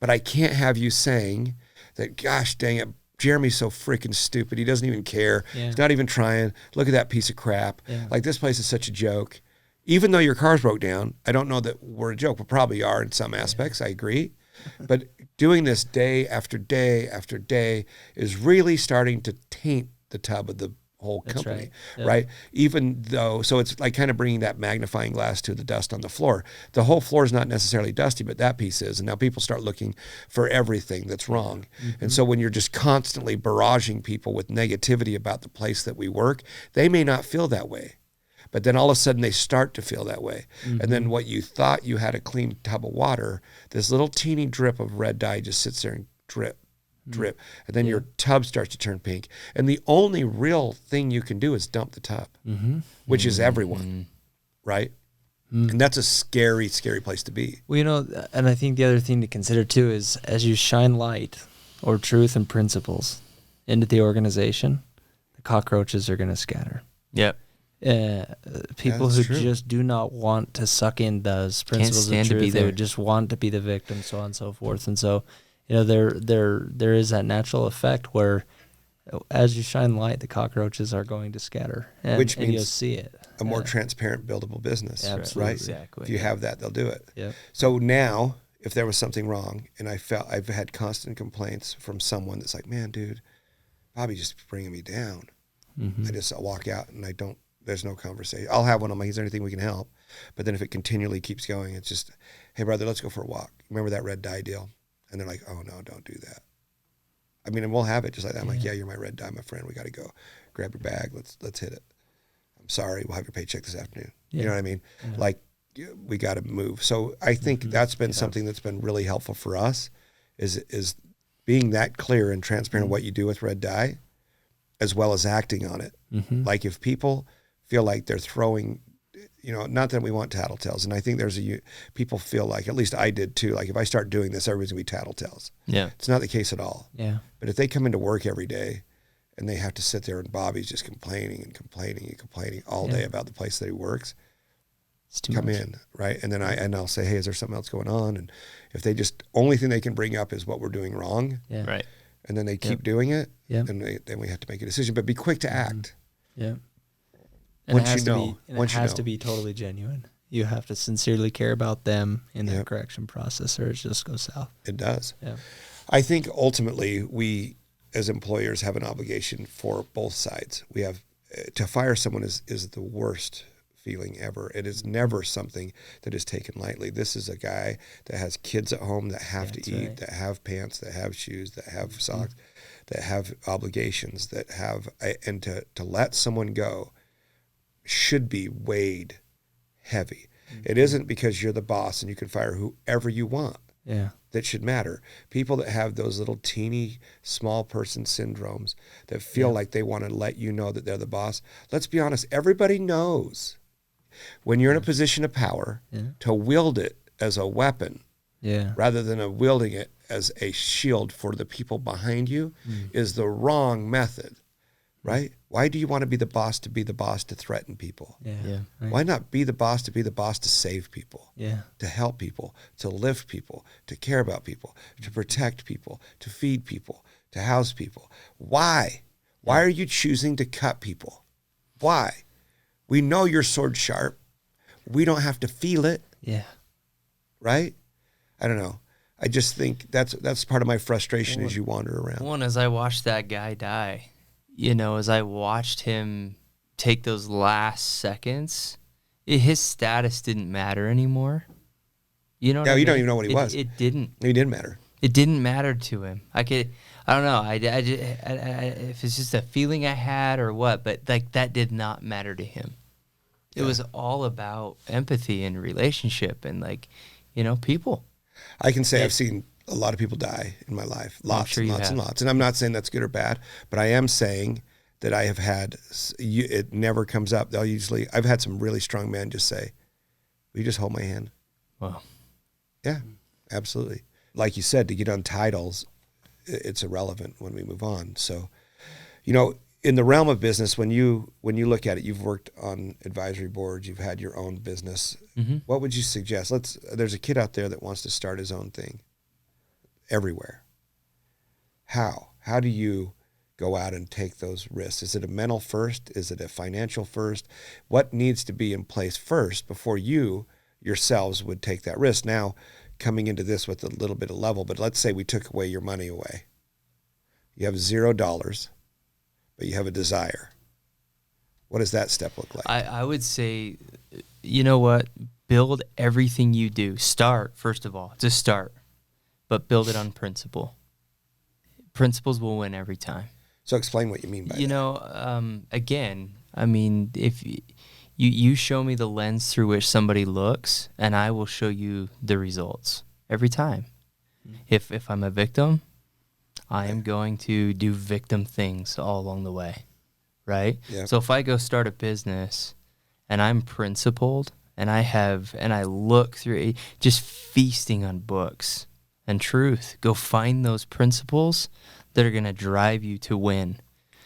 But I can't have you saying that, gosh, dang it, Jeremy's so freaking stupid. He doesn't even care. Yeah. He's not even trying. Look at that piece of crap. Yeah. Like, this place is such a joke. Even though your car's broke down, I don't know that we're a joke. We probably are in some aspects. I agree. But doing this day after day after day is really starting to taint the tub of the whole company, right. Yeah. right? Even though, so it's like kind of bringing that magnifying glass to the dust on the floor. The whole floor is not necessarily dusty, but that piece is. And now people start looking for everything that's wrong. And so when you're just constantly barraging people with negativity about the place that we work, they may not feel that way. But then all of a sudden they start to feel that way. And then what you thought you had a clean tub of water, this little teeny drip of red dye just sits there and drip. And then your tub starts to turn pink. And the only real thing you can do is dump the tub, which is everyone, right? And that's a scary, scary place to be. Well, and I think the other thing to consider too is as you shine light or truth and principles into the organization, the cockroaches are going to scatter. yep. People That's who true. just do not want to suck in those principles of stand to truth, be they there. would just want to be the victim, so on and so forth. And so, there is that natural effect where, as you shine light, the cockroaches are going to scatter, and, Which and you'll means see it. A more transparent, buildable business, Absolutely. right? Exactly. If you have that, they'll do it. Yep. So now, if there was something wrong, and I've had constant complaints from someone that's like, man, dude, Bobby's just bringing me down. I walk out and there's no conversation. I'll have one. I'm like, is there anything we can help? But then if it continually keeps going, it's just, hey, brother, let's go for a walk. Remember that red dye deal? And they're like, oh, no, don't do that. I mean, and we'll have it just like that. I'm like, yeah, you're my red dye, my friend. We got to go. Grab your bag. Let's hit it. I'm sorry. We'll have your paycheck this afternoon. You know what I mean? Like, we got to move. So I think that's been something that's been really helpful for us is being that clear and transparent what you do with red dye, as well as acting on it. Like if people feel like they're throwing, not that we want tattletales. And I think people feel like, at least I did too, like if I start doing this, everybody's gonna be tattletales. Yeah. It's not the case at all. Yeah. But if they come into work every day and they have to sit there and Bobby's just complaining all day about the place that he works, It's too come much. in, right? And then I'll say, hey, is there something else going on? And if they only thing they can bring up is what we're doing wrong, Yeah. Right. and then they keep doing it, Yep. then we have to make a decision. But be quick to act. Yeah. Once it has you to know. be, and Once it you has know. to be totally genuine. You have to sincerely care about them in their Yep. correction process, or it just goes south. It does. Yeah. I think ultimately we, as employers, have an obligation for both sides. We have to fire someone is the worst feeling ever. It is never something that is taken lightly. This is a guy that has kids at home that have to eat, right. that have pants, that have shoes, that have socks, that have obligations, that have, and to let someone go should be weighed heavy. It isn't because you're the boss and you can fire whoever you want. that should matter. People that have those little teeny small person syndromes that feel like they want to let you know that they're the boss. Let's be honest, everybody knows when you're in a position of power to wield it as a weapon rather than wielding it as a shield for the people behind you is the wrong method, right? Why do you want to be the boss to threaten people? Right. Why not be the boss to save people, Yeah. to help people, to lift people, to care about people, to protect people, to feed people, to house people? Why? Why are you choosing to cut people? Why? We know you're sword sharp. We don't have to feel it. Yeah. Right? I don't know. I just think that's part of my frustration as you wander around. One, as I watched that guy die, you know, as I watched him take those last seconds, his status didn't matter anymore. You know what I mean? You don't even know what he was. It didn't. He didn't matter. It didn't matter to him. I don't know. I if it's just a feeling I had or what, but like that did not matter to him. It was all about empathy and relationship and like, you know, people. I can say I've seen a lot of people die in my life. Lots and lots and lots. And I'm not saying that's good or bad, but I am saying that I have had, it never comes up. I've had some really strong men just say, will you just hold my hand? Wow. Yeah, absolutely. Like you said, to get on titles, it's irrelevant when we move on. So, you know, in the realm of business, when you look at it, you've worked on advisory boards, you've had your own business. Mm-hmm. What would you suggest? There's a kid out there that wants to start his own thing everywhere. How do you go out and take those risks? Is it a mental first? Is it a financial first? What needs to be in place first before you yourselves would take that risk? Now, coming into this with a little bit of level, but let's say we took away your money away. You have $0, but you have a desire. What does that step look like? I would say, you know what? Build everything you do. Start, first of all. Just start. But build it on principle. Principles will win every time. So explain what you mean by that. You know, again, I mean, if you show me the lens through which somebody looks, and I will show you the results every time. If I'm a victim, I am going to do victim things all along the way, right? Yeah. So if I go start a business and I'm principled and I look through it, just feasting on books and truth, go find those principles that are going to drive you to win.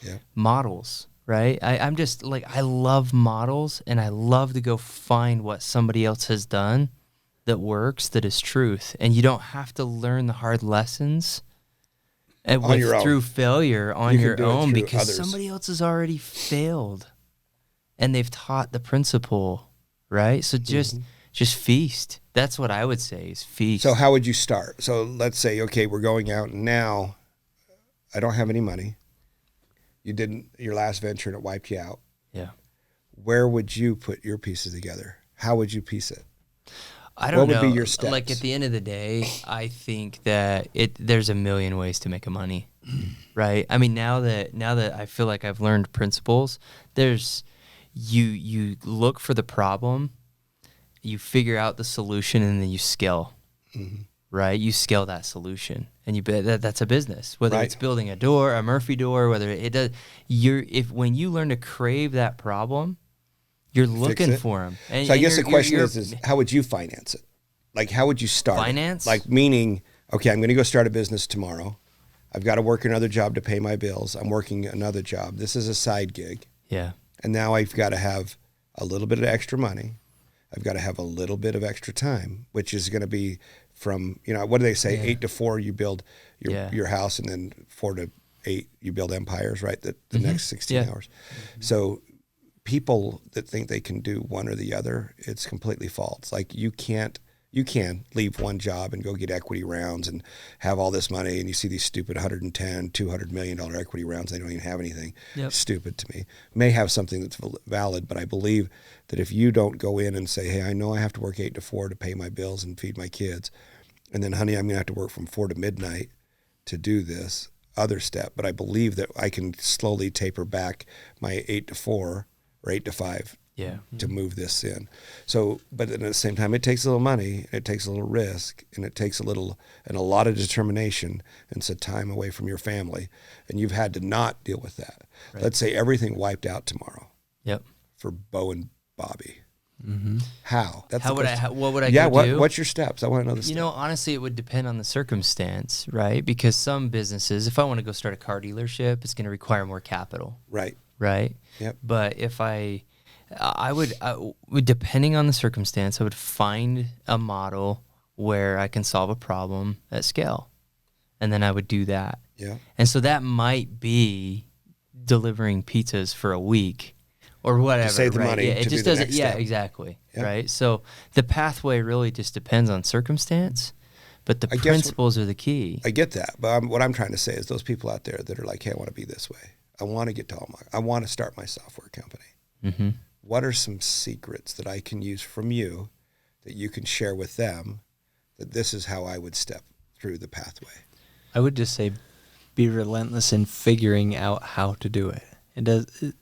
Yeah. Models, right? I'm just like, I love models and I love to go find what somebody else has done that works, that is truth. And you don't have to learn the hard lessons through failure on your own because others. Somebody else has already failed and they've taught the principle, right? So just feast. That's what I would say is feast. So how would you start? So let's say, okay, we're going out and now I don't have any money. You didn't, your last venture and it wiped you out. Yeah. Where would you put your pieces together? How would you piece it? I don't know. What would be your steps? Like at the end of the day, I think that there's a million ways to make a money, right? I mean, now that I feel like I've learned principles, there's you look for the problem, you figure out the solution, and then you scale, right? You scale that solution, and that's a business. Whether it's building a door, a Murphy door, whether it does, when you learn to crave that problem, you're looking for them. And, so I guess the question is how would you finance it? Like, how would you start? Finance? Like, meaning, okay, I'm going to go start a business tomorrow. I've got to work another job to pay my bills. I'm working another job. This is a side gig. Yeah. And now I've got to have a little bit of extra money. I've got to have a little bit of extra time, which is going to be from, you know, what do they say? 8 to 4, you build your house, and then 4 to 8, you build empires, right? The next 16 hours. So people that think they can do one or the other, it's completely false. Like you can leave one job and go get equity rounds and have all this money, and you see these stupid $110, $200 million equity rounds. They don't even have anything. Yep. Stupid to me. May have something that's valid, but I believe that if you don't go in and say, hey, I know I have to work 8 to 4 to pay my bills and feed my kids, and then, honey, I'm going to have to work from 4 to midnight to do this other step, but I believe that I can slowly taper back my 8 to 4 or 8 to 5 to move this in. So, but at the same time, it takes a little money, it takes a little risk, and it takes a lot of determination and some time away from your family. And you've had to not deal with that. Right. Let's say everything wiped out tomorrow. Yep. For Beau and Bobby. Mm-hmm. How? That's what would I go do? What's your steps? I want to know the steps. You know, honestly, it would depend on the circumstance, right? Because some businesses, if I want to go start a car dealership, it's going to require more capital. Right. Right? Yep. But if I would, depending on the circumstance, I would find a model where I can solve a problem at scale. And then I would do that. Yeah. And so that might be delivering pizzas for a week or whatever. To save the right? money. Yeah, it to just do the doesn't. next Yeah, step. exactly. Yep. Right. So the pathway really just depends on circumstance, but the principles are the key. I get that, but what I'm trying to say is those people out there that are like, "Hey, I want to be this way. I want to get to Allmoxy. I want to start my software company." Mm-hmm. What are some secrets that I can use from you that you can share with them? That this is how I would step through the pathway. I would just say, be relentless in figuring out how to do it.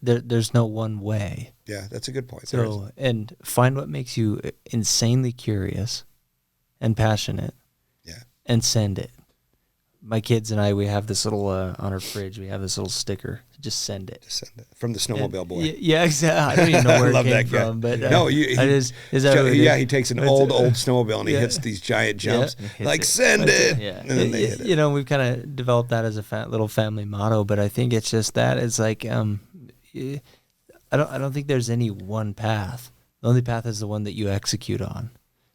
There's no one way. Yeah, that's a good point. So, and find what makes you insanely curious and passionate. Yeah. And send it. My kids and I, we have this little, on our fridge, we have this little sticker. Just send it. Just send it. From the Snowmobile Boy. Yeah, exactly. I don't even know where it came from. But, no, is that what he takes an old snowmobile and he hits these giant jumps. Like, send it. Yeah. And then they hit it. You know, we've kind of developed that as a little family motto, but I think it's just that. It's like, I don't think there's any one path. The only path is the one that you execute on.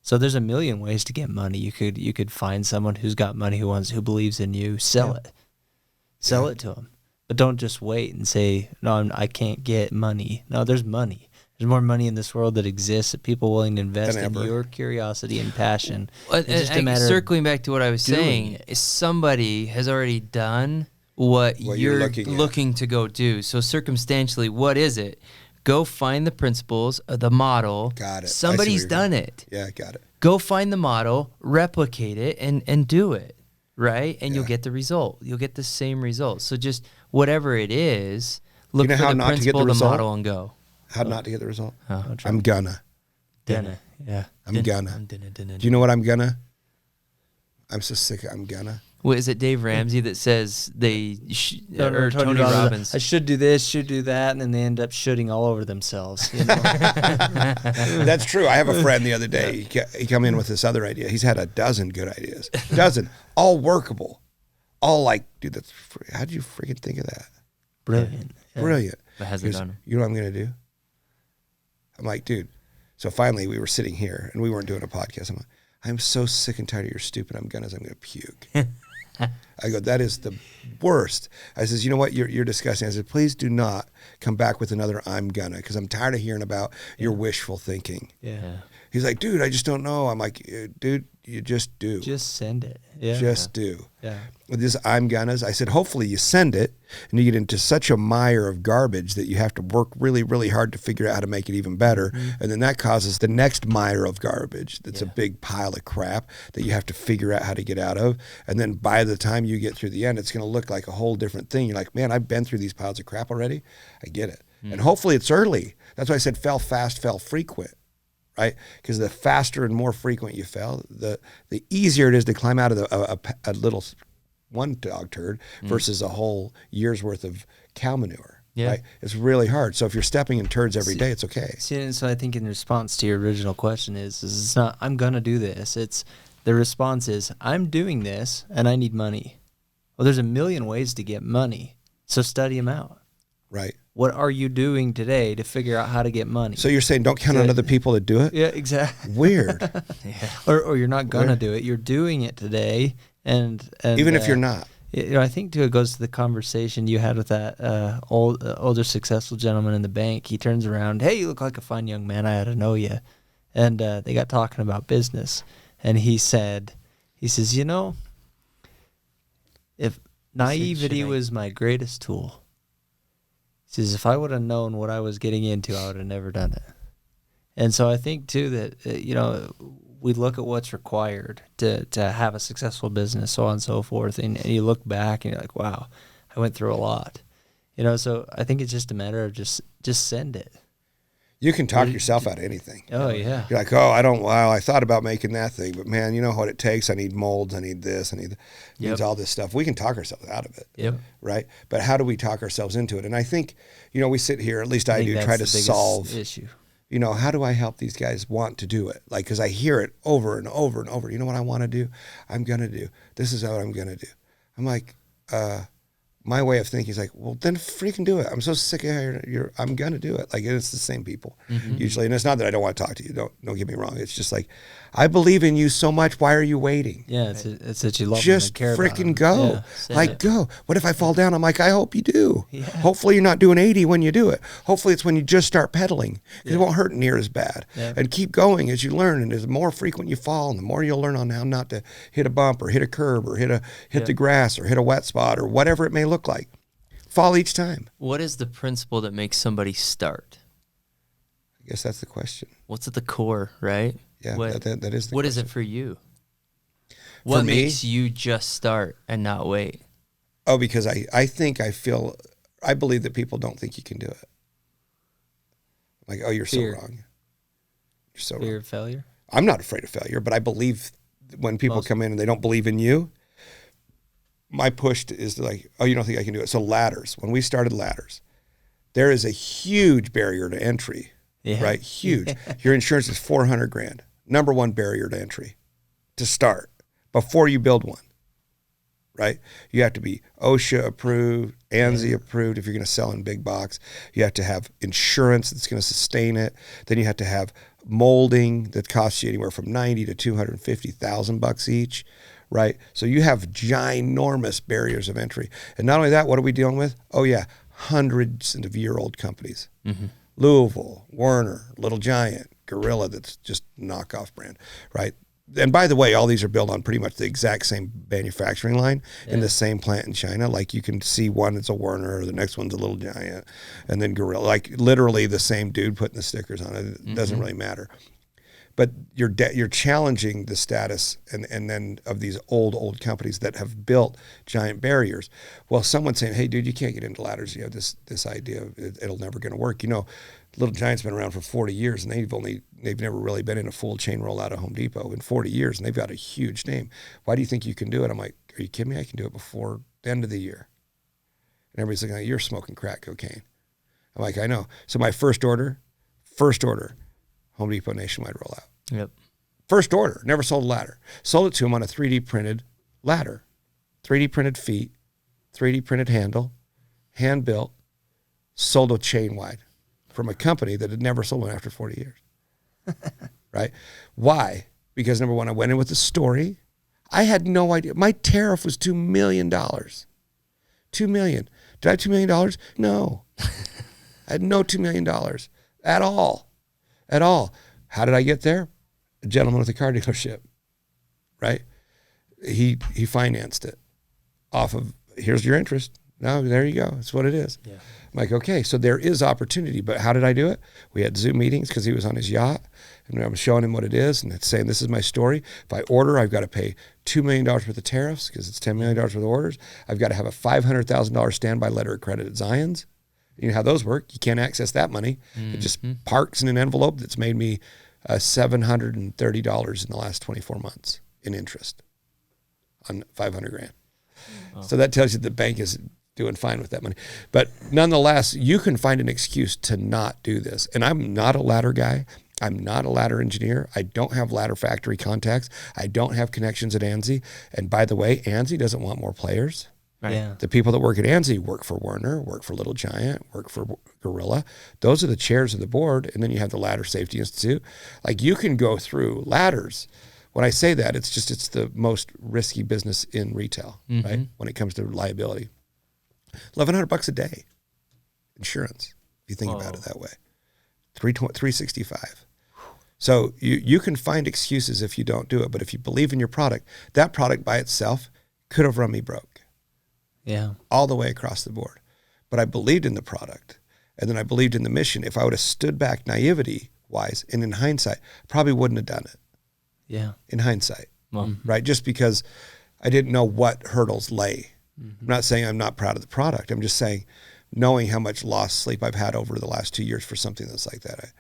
So there's a million ways to get money. You could find someone who's got money, who believes in you, sell it to them. But don't just wait and say, no, I can't get money. No, there's money. There's more money in this world that exists, that people willing to invest in your curiosity and passion. It's just a matter circling back to what I was saying, somebody has already done what you're looking to go do. So circumstantially, what is it? Go find the principles of the model. Got it. Somebody's done it. Yeah, got it. Go find the model, replicate it, and do it, right? And you'll get the result. You'll get the same result. So just whatever it is, look for the principle, the model, and go. How not to get the result? Oh. I'm gonna. Yeah. I'm gonna. Do you know what I'm gonna? I'm so sick of I'm gonna. What is it, Dave Ramsey that says or Tony Robbins? I should do this, should do that, and then they end up shooting all over themselves. You know? That's true. I have a friend the other day. He come in with this other idea. He's had a dozen good ideas. All workable. All like, dude, how did you freaking think of that? Brilliant. Yeah. Brilliant. But hasn't done them. You know what I'm going to do? I'm like, dude. So finally we were sitting here and we weren't doing a podcast. I'm like, I'm so sick and tired of your stupid I'm going to puke. I go, that is the worst. I says, you know what? You're disgusting. I said, please do not come back with another I'm gonna, because I'm tired of hearing about your wishful thinking. Yeah. He's like, dude, I just don't know. I'm like, dude, you just do. Just send it. Yeah. Just do. Yeah. With this I'm gonna's, I said, hopefully you send it and you get into such a mire of garbage that you have to work really, really hard to figure out how to make it even better. Mm-hmm. And then that causes the next mire of garbage. That's a big pile of crap that you have to figure out how to get out of. And then by the time you get through the end, it's going to look like a whole different thing. You're like, man, I've been through these piles of crap already. I get it. Mm-hmm. And hopefully it's early. That's why I said fell fast, fell frequent. Right, because the faster and more frequent you fell, the easier it is to climb out of a little one dog turd versus a whole year's worth of cow manure. Yeah, right? It's really hard. So if you're stepping in turds every day, it's okay. See, so I think in response to your original question is it's not I'm gonna do this. It's the response is I'm doing this and I need money. Well, there's a million ways to get money, so study them out. Right. What are you doing today to figure out how to get money? So you're saying don't count on other people to do it? Yeah, exactly. Weird. Or you're not gonna do it. You're doing it today, and even if you're not. You know, I think too it goes to the conversation you had with that older successful gentleman in the bank. He turns around, hey, you look like a fine young man. I ought to know you. And they got talking about business, and he says, you know, if naivety was my greatest tool. He says, if I would have known what I was getting into, I would have never done it. And so I think, too, that, you know, we look at what's required to have a successful business, so on and so forth, and you look back and you're like, wow, I went through a lot. You know, so I think it's just a matter of just send it. You can talk yourself out of anything. Oh yeah. You're like, I thought about making that thing, but man, you know what it takes? I need molds, I need this, needs all this stuff. We can talk ourselves out of it. Yep. Right? But how do we talk ourselves into it? And I think, we sit here, at least I do, that's try the to biggest solve issue. How do I help these guys want to do it? Like, because I hear it over and over and over. You know what I want to do? I'm going to do. This is what I'm going to do. I'm like, my way of thinking is like, well, then freaking do it. I'm so sick of hearing I'm going to do it. Like, it's the same people usually. And it's not that I don't want to talk to you. Don't get me wrong. It's just like, I believe in you so much. Why are you waiting? Yeah, it's that you love just them and care freaking about them. go. Yeah. Like, go. What if I fall down? I'm like, I hope you do. Yeah. Hopefully you're not doing 80 when you do it. Hopefully it's when you just start pedaling. It won't hurt near as bad. Yeah. And keep going as you learn. And as more frequent you fall, and the more you'll learn on how not to hit a bump or hit a curb or hit the grass or hit a wet spot or whatever it may look like. Fall each time. What is the principle that makes somebody start? I guess that's the question. What's at the core, right? Yeah, What, that is the What is question. it for you? What me? makes you just start and not wait? Oh, because I believe that people don't think you can do it. Like, oh, you're Fear. so wrong. You're so Fear wrong. of failure. I'm not afraid of failure, but I believe when people come in and they don't believe in you, my push is like, oh, you don't think I can do it? So ladders, when we started ladders, there is a huge barrier to entry, right? Huge. Your insurance is $400,000. Number one barrier to entry to start before you build one, right? You have to be OSHA approved, ANSI approved if you're going to sell in big box. You have to have insurance that's going to sustain it. Then you have to have molding that costs you anywhere from $90,000 to $250,000 each. Right? So you have ginormous barriers of entry. And not only that, what are we dealing with? Oh yeah, hundreds of year-old companies. Louisville, Werner, Little Giant, Gorilla, that's just knockoff brand, right? And by the way, all these are built on pretty much the exact same manufacturing line in the same plant in China. Like you can see one, it's a Werner, the next one's a Little Giant, and then Gorilla. Like literally the same dude putting the stickers on it. It doesn't really matter. But you're challenging the status and then of these old companies that have built giant barriers. Well, someone's saying, "Hey, dude, you can't get into ladders. You have this idea of it'll never going to work." Little Giant's been around for 40 years, and they've never really been in a full chain rollout of Home Depot in 40 years, and they've got a huge name. Why do you think you can do it? I'm like, are you kidding me? I can do it before the end of the year. And everybody's like, you're smoking crack cocaine. I'm like, I know. So my first order. Home Depot nationwide rollout. Yep. First order, never sold a ladder. Sold it to him on a 3D printed ladder, 3D printed feet, 3D printed handle, hand built, sold a chain wide from a company that had never sold one after 40 years. Right? Why? Because number one, I went in with a story. I had no idea. My tariff was $2 million. $2 million. Did I have $2 million? No. I had no $2 million at all. At all. How did I get there? A gentleman with a car dealership, right? He financed it off of, here's your interest. No, there you go. That's what it is. Yeah. I'm like, okay, so there is opportunity, but how did I do it? We had Zoom meetings because he was on his yacht, and I'm showing him what it is, and it's saying, this is my story. If I order, I've got to pay $2 million worth of tariffs because it's $10 million worth of orders. I've got to have a $500,000 standby letter of credit at Zions. You know how those work. You can't access that money. It just parks in an envelope that's made me $730 in the last 24 months in interest on $500,000. Oh. So that tells you the bank is doing fine with that money. But nonetheless, you can find an excuse to not do this. And I'm not a ladder guy. I'm not a ladder engineer. I don't have ladder factory contacts. I don't have connections at ANSI. And by the way, ANSI doesn't want more players. Right. Yeah. The people that work at ANSI work for Werner, work for Little Giant, work for Gorilla. Those are the chairs of the board. And then you have the Ladder Safety Institute. Like you can go through ladders. When I say that, it's the most risky business in retail, right? When it comes to liability. $1,100 a day insurance, if you think about it that way. $365. So you can find excuses if you don't do it. But if you believe in your product, that product by itself could have run me broke. Yeah. All the way across the board. But I believed in the product. And then I believed in the mission. If I would have stood back naivety-wise and in hindsight, probably wouldn't have done it. Yeah. In hindsight. Well, right? Just because I didn't know what hurdles lay. I'm not saying I'm not proud of the product. I'm just saying knowing how much lost sleep I've had over the last 2 years for something that's like that.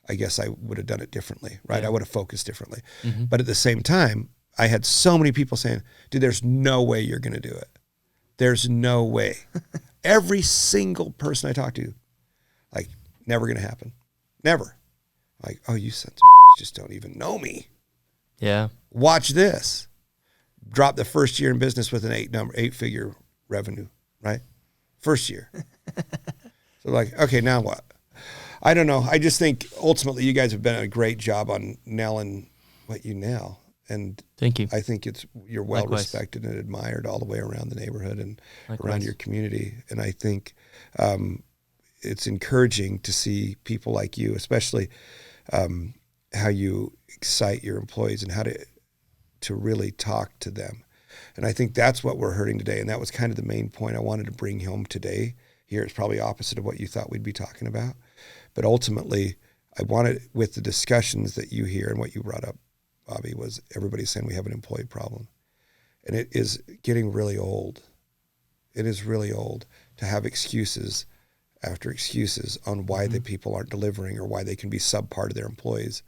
I guess I would have done it differently, right? Yeah. I would have focused differently. Mm-hmm. But at the same time, I had so many people saying, dude, there's no way you're going to do it. There's no way. Every single person I talked to, like, never going to happen. Never. Like, oh, you sons of just don't even know me. Yeah. Watch this. Drop the first year in business with an 8-figure revenue, right? First year. So like, okay, now what? I don't know. I just think ultimately you guys have done a great job on nailing what you nail. And Thank you. I think you're well Likewise. respected and admired all the way around the neighborhood and Likewise. around your community. And I think it's encouraging to see people like you, especially how you excite your employees and how to really talk to them. And I think that's what we're hurting today. And that was kind of the main point I wanted to bring home today. Here it's probably opposite of what you thought we'd be talking about. But ultimately, I wanted, with the discussions that you hear and what you brought up, Bobby, was everybody's saying we have an employee problem. And it is getting really old. It is really old to have excuses after excuses on why the people aren't delivering or why they can be subpar to their employees.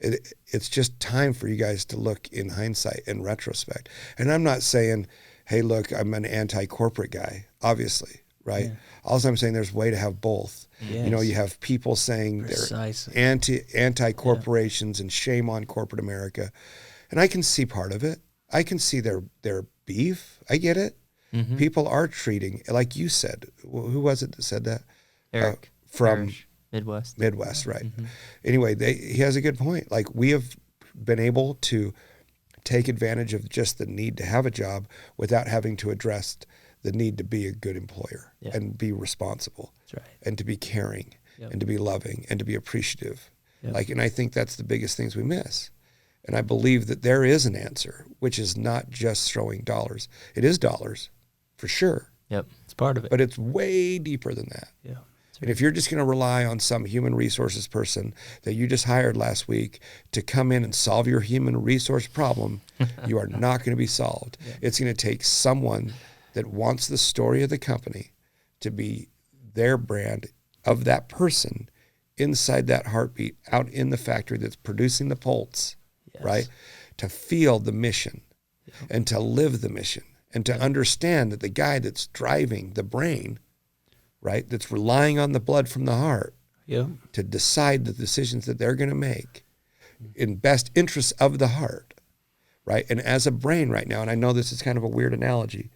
It's just time for you guys to look in hindsight and retrospect. And I'm not saying, hey, look, I'm an anti-corporate guy, obviously, right? Yeah. All I'm saying, there's a way to have both. Yes. You know, you have people saying Precisely. they're anti-corporations and shame on corporate America. And I can see part of it. I can see their beef. I get it. Mm-hmm. People are treating, like you said, who was it that said that? Eric. From Midwest, right. Mm-hmm. Anyway, he has a good point. Like, we have been able to take advantage of just the need to have a job without having to address the need to be a good employer and be responsible. That's right. And to be caring and to be loving and to be appreciative. Like, and I think that's the biggest things we miss. And I believe that there is an answer, which is not just throwing dollars. It is dollars, for sure. Yep, it's part of it. But it's way deeper than that. Yeah. And if you're just going to rely on some human resources person that you just hired last week to come in and solve your human resource problem, you are not going to be solved. Yeah. It's going to take someone that wants the story of the company to be their brand of that person inside that heartbeat out in the factory that's producing the pulse, right? To feel the mission and to live the mission and to understand that the guy that's driving the brain, right, that's relying on the blood from the heart to decide the decisions that they're going to make in best interests of the heart, right? And as a brain right now, and I know this is kind of a weird analogy,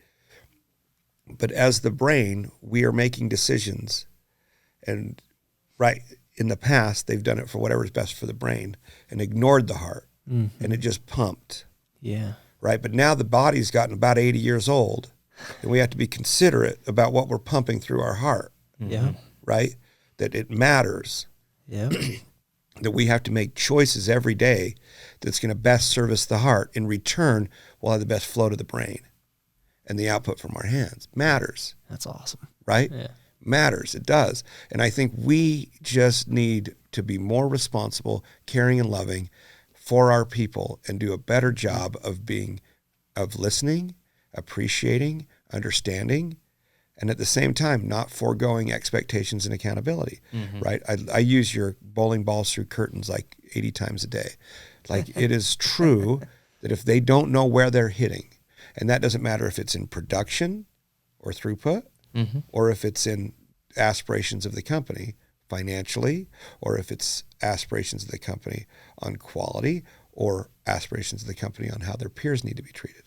but as the brain, we are making decisions. And right in the past, they've done it for whatever's best for the brain and ignored the heart. Mm-hmm. And it just pumped. Yeah. Right? But now the body's gotten about 80 years old. And we have to be considerate about what we're pumping through our heart. Yeah. Right? That it matters. Yeah. That we have to make choices every day that's going to best service the heart. In return, we'll have the best flow to the brain. And the output from our hands matters. That's awesome. Right? Yeah. Matters. It does. And I think we just need to be more responsible, caring, and loving for our people and do a better job of listening, appreciating, understanding, and at the same time, not foregoing expectations and accountability, right? I use your bowling balls through curtains like 80 times a day. Like, it is true that if they don't know where they're hitting, and that doesn't matter if it's in production or throughput, or if it's in aspirations of the company financially, or if it's aspirations of the company on quality, or aspirations of the company on how their peers need to be treated.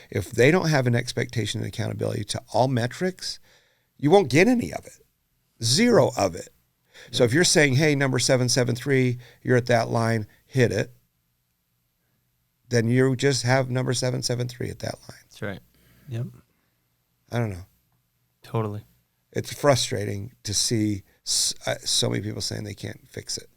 If they don't have an expectation and accountability to all metrics, you won't get any of it. Zero of it. Yeah. So if you're saying, hey, number 773, you're at that line, hit it, then you just have number 773 at that line. That's right. Yep. I don't know. Totally. It's frustrating to see so many people saying they can't fix it.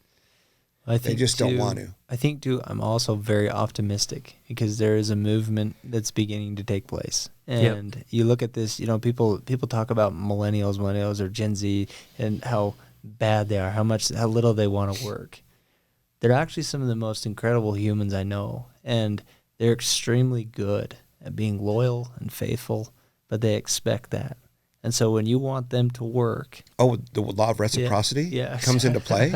They just don't want to. I think, too, I'm also very optimistic because there is a movement that's beginning to take place. And you look at this, you know, people talk about millennials or Gen Z and how bad they are, how little they want to work. They're actually some of the most incredible humans I know, and they're extremely good at being loyal and faithful, but they expect that. And so when you want them to work, Oh, the law of reciprocity Yeah. comes into play?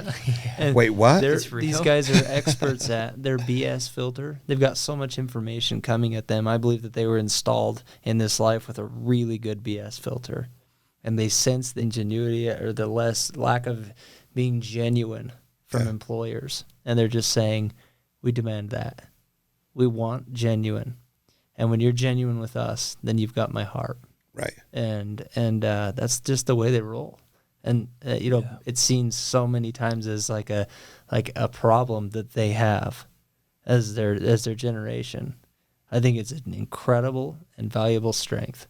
and Wait, what? It's real. these guys are experts at their BS filter. They've got so much information coming at them. I believe that they were installed in this life with a really good BS filter. And they sense the ingenuity or the lack of being genuine from employers. And they're just saying, we demand that. We want genuine. And when you're genuine with us, then you've got my heart. Right. And that's just the way they roll. And it's seen so many times as like a problem that they have as their generation. I think it's an incredible and valuable strength,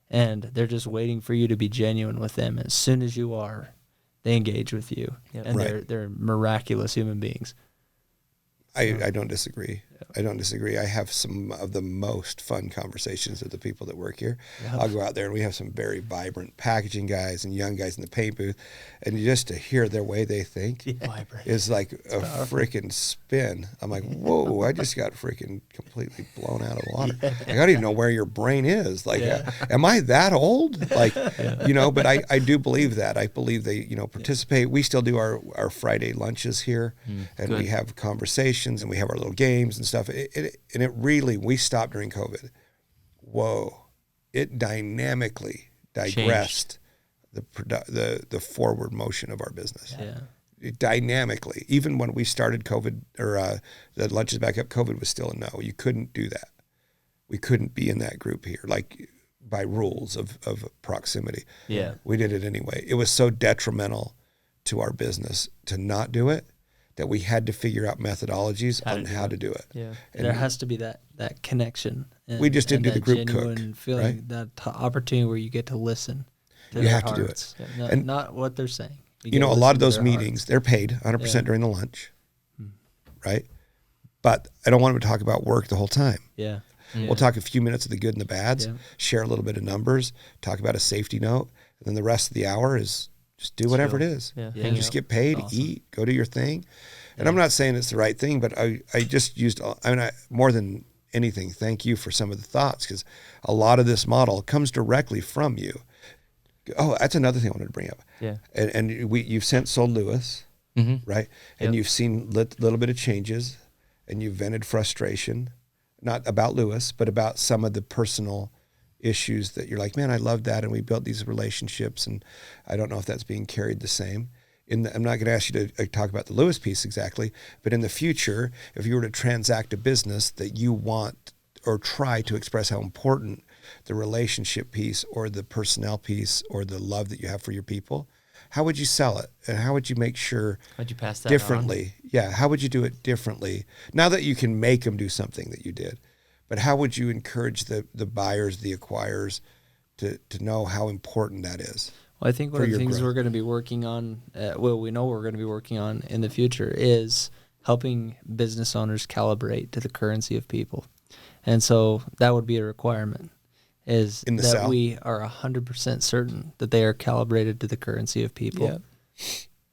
and they're just waiting for you to be genuine with them. As soon as you are, they engage with you, and they're miraculous human beings. I don't disagree. I don't disagree. I have some of the most fun conversations with the people that work here. Yep. I'll go out there and we have some very vibrant packaging guys and young guys in the paint booth. And just to hear their way they think is like a freaking spin. I'm like, whoa, I just got freaking completely blown out of the water. Like, I don't even know where your brain is. Like, am I that old? Like, but I do believe that. I believe they, participate. We still do our Friday lunches here and we have conversations and we have our little games and stuff. And it really, we stopped during COVID. Whoa, it dynamically digressed the forward motion of our business. Yeah. It dynamically, even when we started COVID or the lunches back up, COVID was still a no. You couldn't do that. We couldn't be in that group here, like by rules of proximity. Yeah, we did it anyway. It was so detrimental to our business to not do it that we had to figure out methodologies on how to do it. Yeah, and there has to be that connection. And, we just didn't do the group genuine cook, feeling, right? That opportunity where you get to listen. You have to do it, and not what they're saying. A lot of those meetings, they're paid 100% during the lunch, right? But I don't want them to talk about work the whole time. Yeah. We'll talk a few minutes of the good and the bads, share a little bit of numbers, talk about a safety note, and then the rest of the hour is just do whatever it is. Yeah. Just get paid, eat, go do your thing. And I'm not saying it's the right thing, but I just used, more than anything, thank you for some of the thoughts, because a lot of this model comes directly from you. Oh, that's another thing I wanted to bring up. Yeah. And you've since sold Lewis, right? And you've seen little bit of changes, and you've vented frustration, not about Lewis, but about some of the personal issues that you're like, man, I love that, and we built these relationships, and I don't know if that's being carried the same. I'm not going to ask you to talk about the Lewis piece exactly, but in the future, if you were to transact a business that you want or try to express how important the relationship piece or the personnel piece or the love that you have for your people, how would you sell it? And how would you make sure how'd you pass that differently? On? Yeah, how would you do it differently? Now that you can make them do something that you did, but how would you encourage the buyers, the acquirers to know how important that is? Well, I think one of the things we're going to be working on, we know we're going to be working on in the future, is helping business owners calibrate to the currency of people. And so that would be a requirement, is that South? We are 100% certain that they are calibrated to the currency of people. Yeah.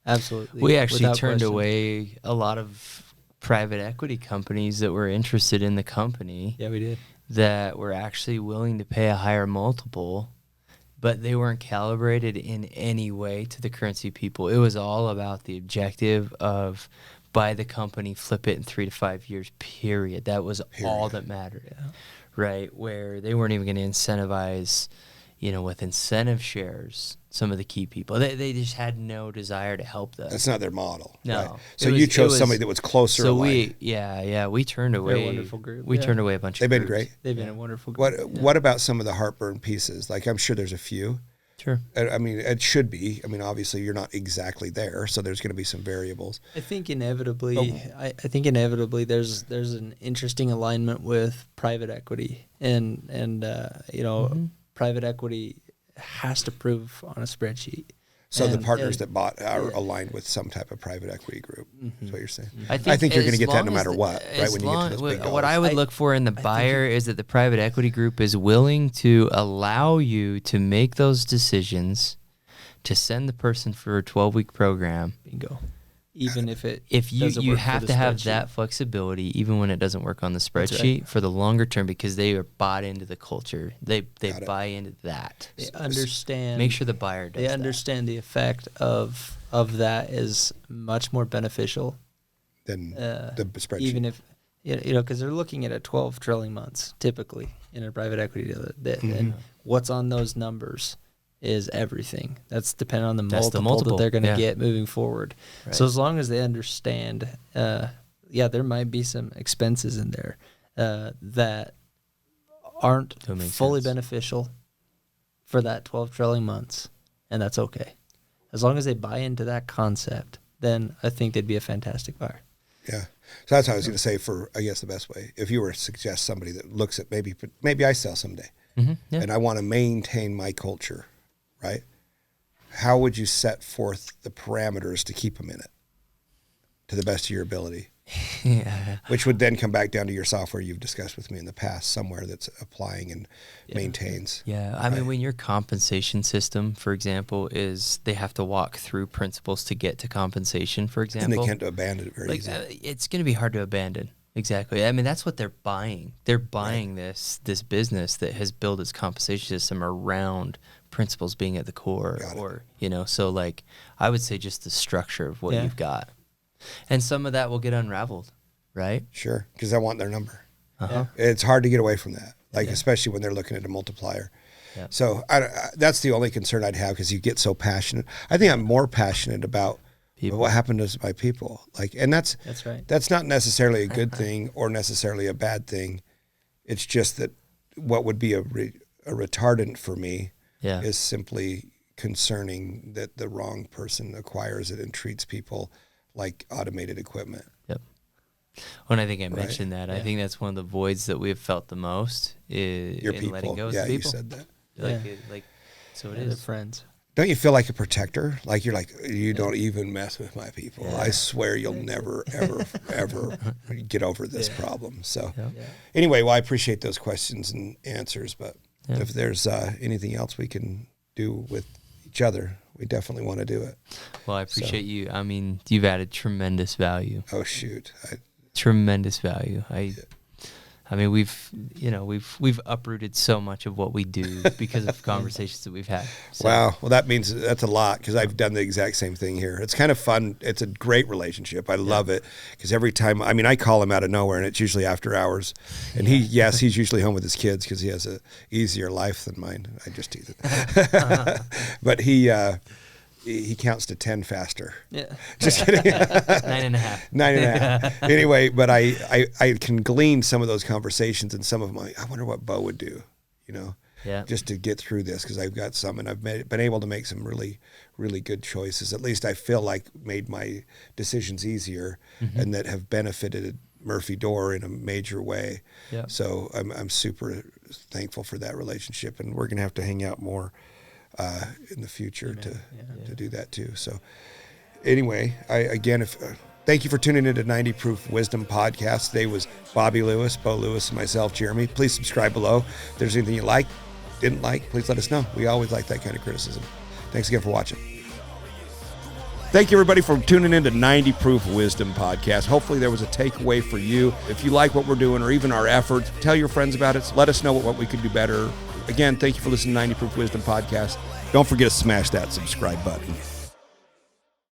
Absolutely. We actually turned away a lot of private equity companies that were interested in the company. Yeah, we did. That were actually willing to pay a higher multiple, but they weren't calibrated in any way to the currency people. It was all about the objective of buy the company, flip it in 3 to 5 years, period. That was all that mattered, right? Where they weren't even going to incentivize, with incentive shares, some of the key people. They just had no desire to help them. That's not their model. No. Right? So you chose somebody that was closer. So we turned away. They're a wonderful group. We turned away a bunch of They've been groups. great. They've been a wonderful group. What about some of the heartburn pieces? Like, I'm sure there's a few. Sure. I mean, it should be. I mean, obviously, you're not exactly there, so there's going to be some variables. I think inevitably, there's an interesting alignment with private equity, and private equity has to prove on a spreadsheet. So the partners that bought are aligned with some type of private equity group. Is what you're saying. I think you're going to get that no matter what, right? When you get to those big dollars. What I would look for in the buyer is that the private equity group is willing to allow you to make those decisions, to send the person for a 12-week program. Bingo. even if it if you doesn't you work for have the to have spreadsheet. that flexibility even when it doesn't work on the spreadsheet for the longer term, because they are bought into the culture. They buy into that. They understand. Make sure the buyer does They that. understand the effect of that is much more beneficial Then the spreadsheet. even if because they're looking at 12 trailing months typically in a private equity deal, and what's on those numbers is everything. That's dependent on the multiple that they're going to get moving forward. Right. So as long as they understand, there might be some expenses in there that aren't fully beneficial for that 12 trailing months, and that's okay. As long as they buy into that concept, then I think they'd be a fantastic buyer. Yeah. So that's what I was going to say for, I guess, the best way. If you were to suggest somebody that looks at maybe I sell someday and I want to maintain my culture, right? How would you set forth the parameters to keep them in it to the best of your ability? Which would then come back down to your software you've discussed with me in the past, somewhere that's applying and maintains. Yeah, I mean, when your compensation system, for example, is they have to walk through principles to get to compensation, for example. And they can't abandon it very easily. It's going to be hard to abandon. Exactly. I mean, that's what they're buying. They're buying this business that has built its compensation system around principles being at the core. So like, I would say just the structure of what you've got. And some of that will get unraveled, right? Sure, because I want their number. It's hard to get away from that, especially when they're looking at a multiplier. Yeah. So that's the only concern I'd have, because you get so passionate. I think I'm more passionate about what happened to my people. And that's right. That's not necessarily a good thing or necessarily a bad thing. It's just that what would be a retardant for me is simply concerning that the wrong person acquires it and treats people like automated equipment. Yep. When I think I mentioned that, I think that's one of the voids that we've felt the most is your in people. letting go of Yeah, people. you said that. So it is. Friends. Don't you feel like a protector? Like you're like, you don't even mess with my people. Yeah. I swear you'll never, ever, ever get over this problem. So anyway, well, I appreciate those questions and answers, but if there's anything else we can do with each other, we definitely want to do it. Well, I appreciate you. I mean, you've added tremendous value. Oh, shoot. Tremendous value. I mean, we've uprooted so much of what we do because of conversations that we've had. So. Wow. Well, that means that's a lot, because I've done the exact same thing here. It's kind of fun. It's a great relationship. I love it, because every time, I mean, I call him out of nowhere, and it's usually after hours. And he's usually home with his kids because he has a easier life than mine. I just tease it. But he counts to 10 faster. Yeah. Just kidding. 9.5. 9.5. Anyway, but I can glean some of those conversations and some of my, I wonder what Beau would do, just to get through this, because I've got some, and I've been able to make some really, really good choices. At least I feel like made my decisions easier and that have benefited Murphy Door in a major way. Yeah. So I'm super thankful for that relationship, and we're going to have to hang out more in the future to do that too. So anyway, thank you for tuning into 90 Proof Wisdom Podcast. Today was Bobby Lewis, Beau Lewis, and myself, Jeremy. Please subscribe below. If there's anything you didn't like, please let us know. We always like that kind of criticism. Thanks again for watching. Thank you, everybody, for tuning in to 90 Proof Wisdom Podcast. Hopefully there was a takeaway for you. If you like what we're doing or even our efforts, tell your friends about it. Let us know what we could do better. Again, thank you for listening to 90 Proof Wisdom Podcast. Don't forget to smash that subscribe button.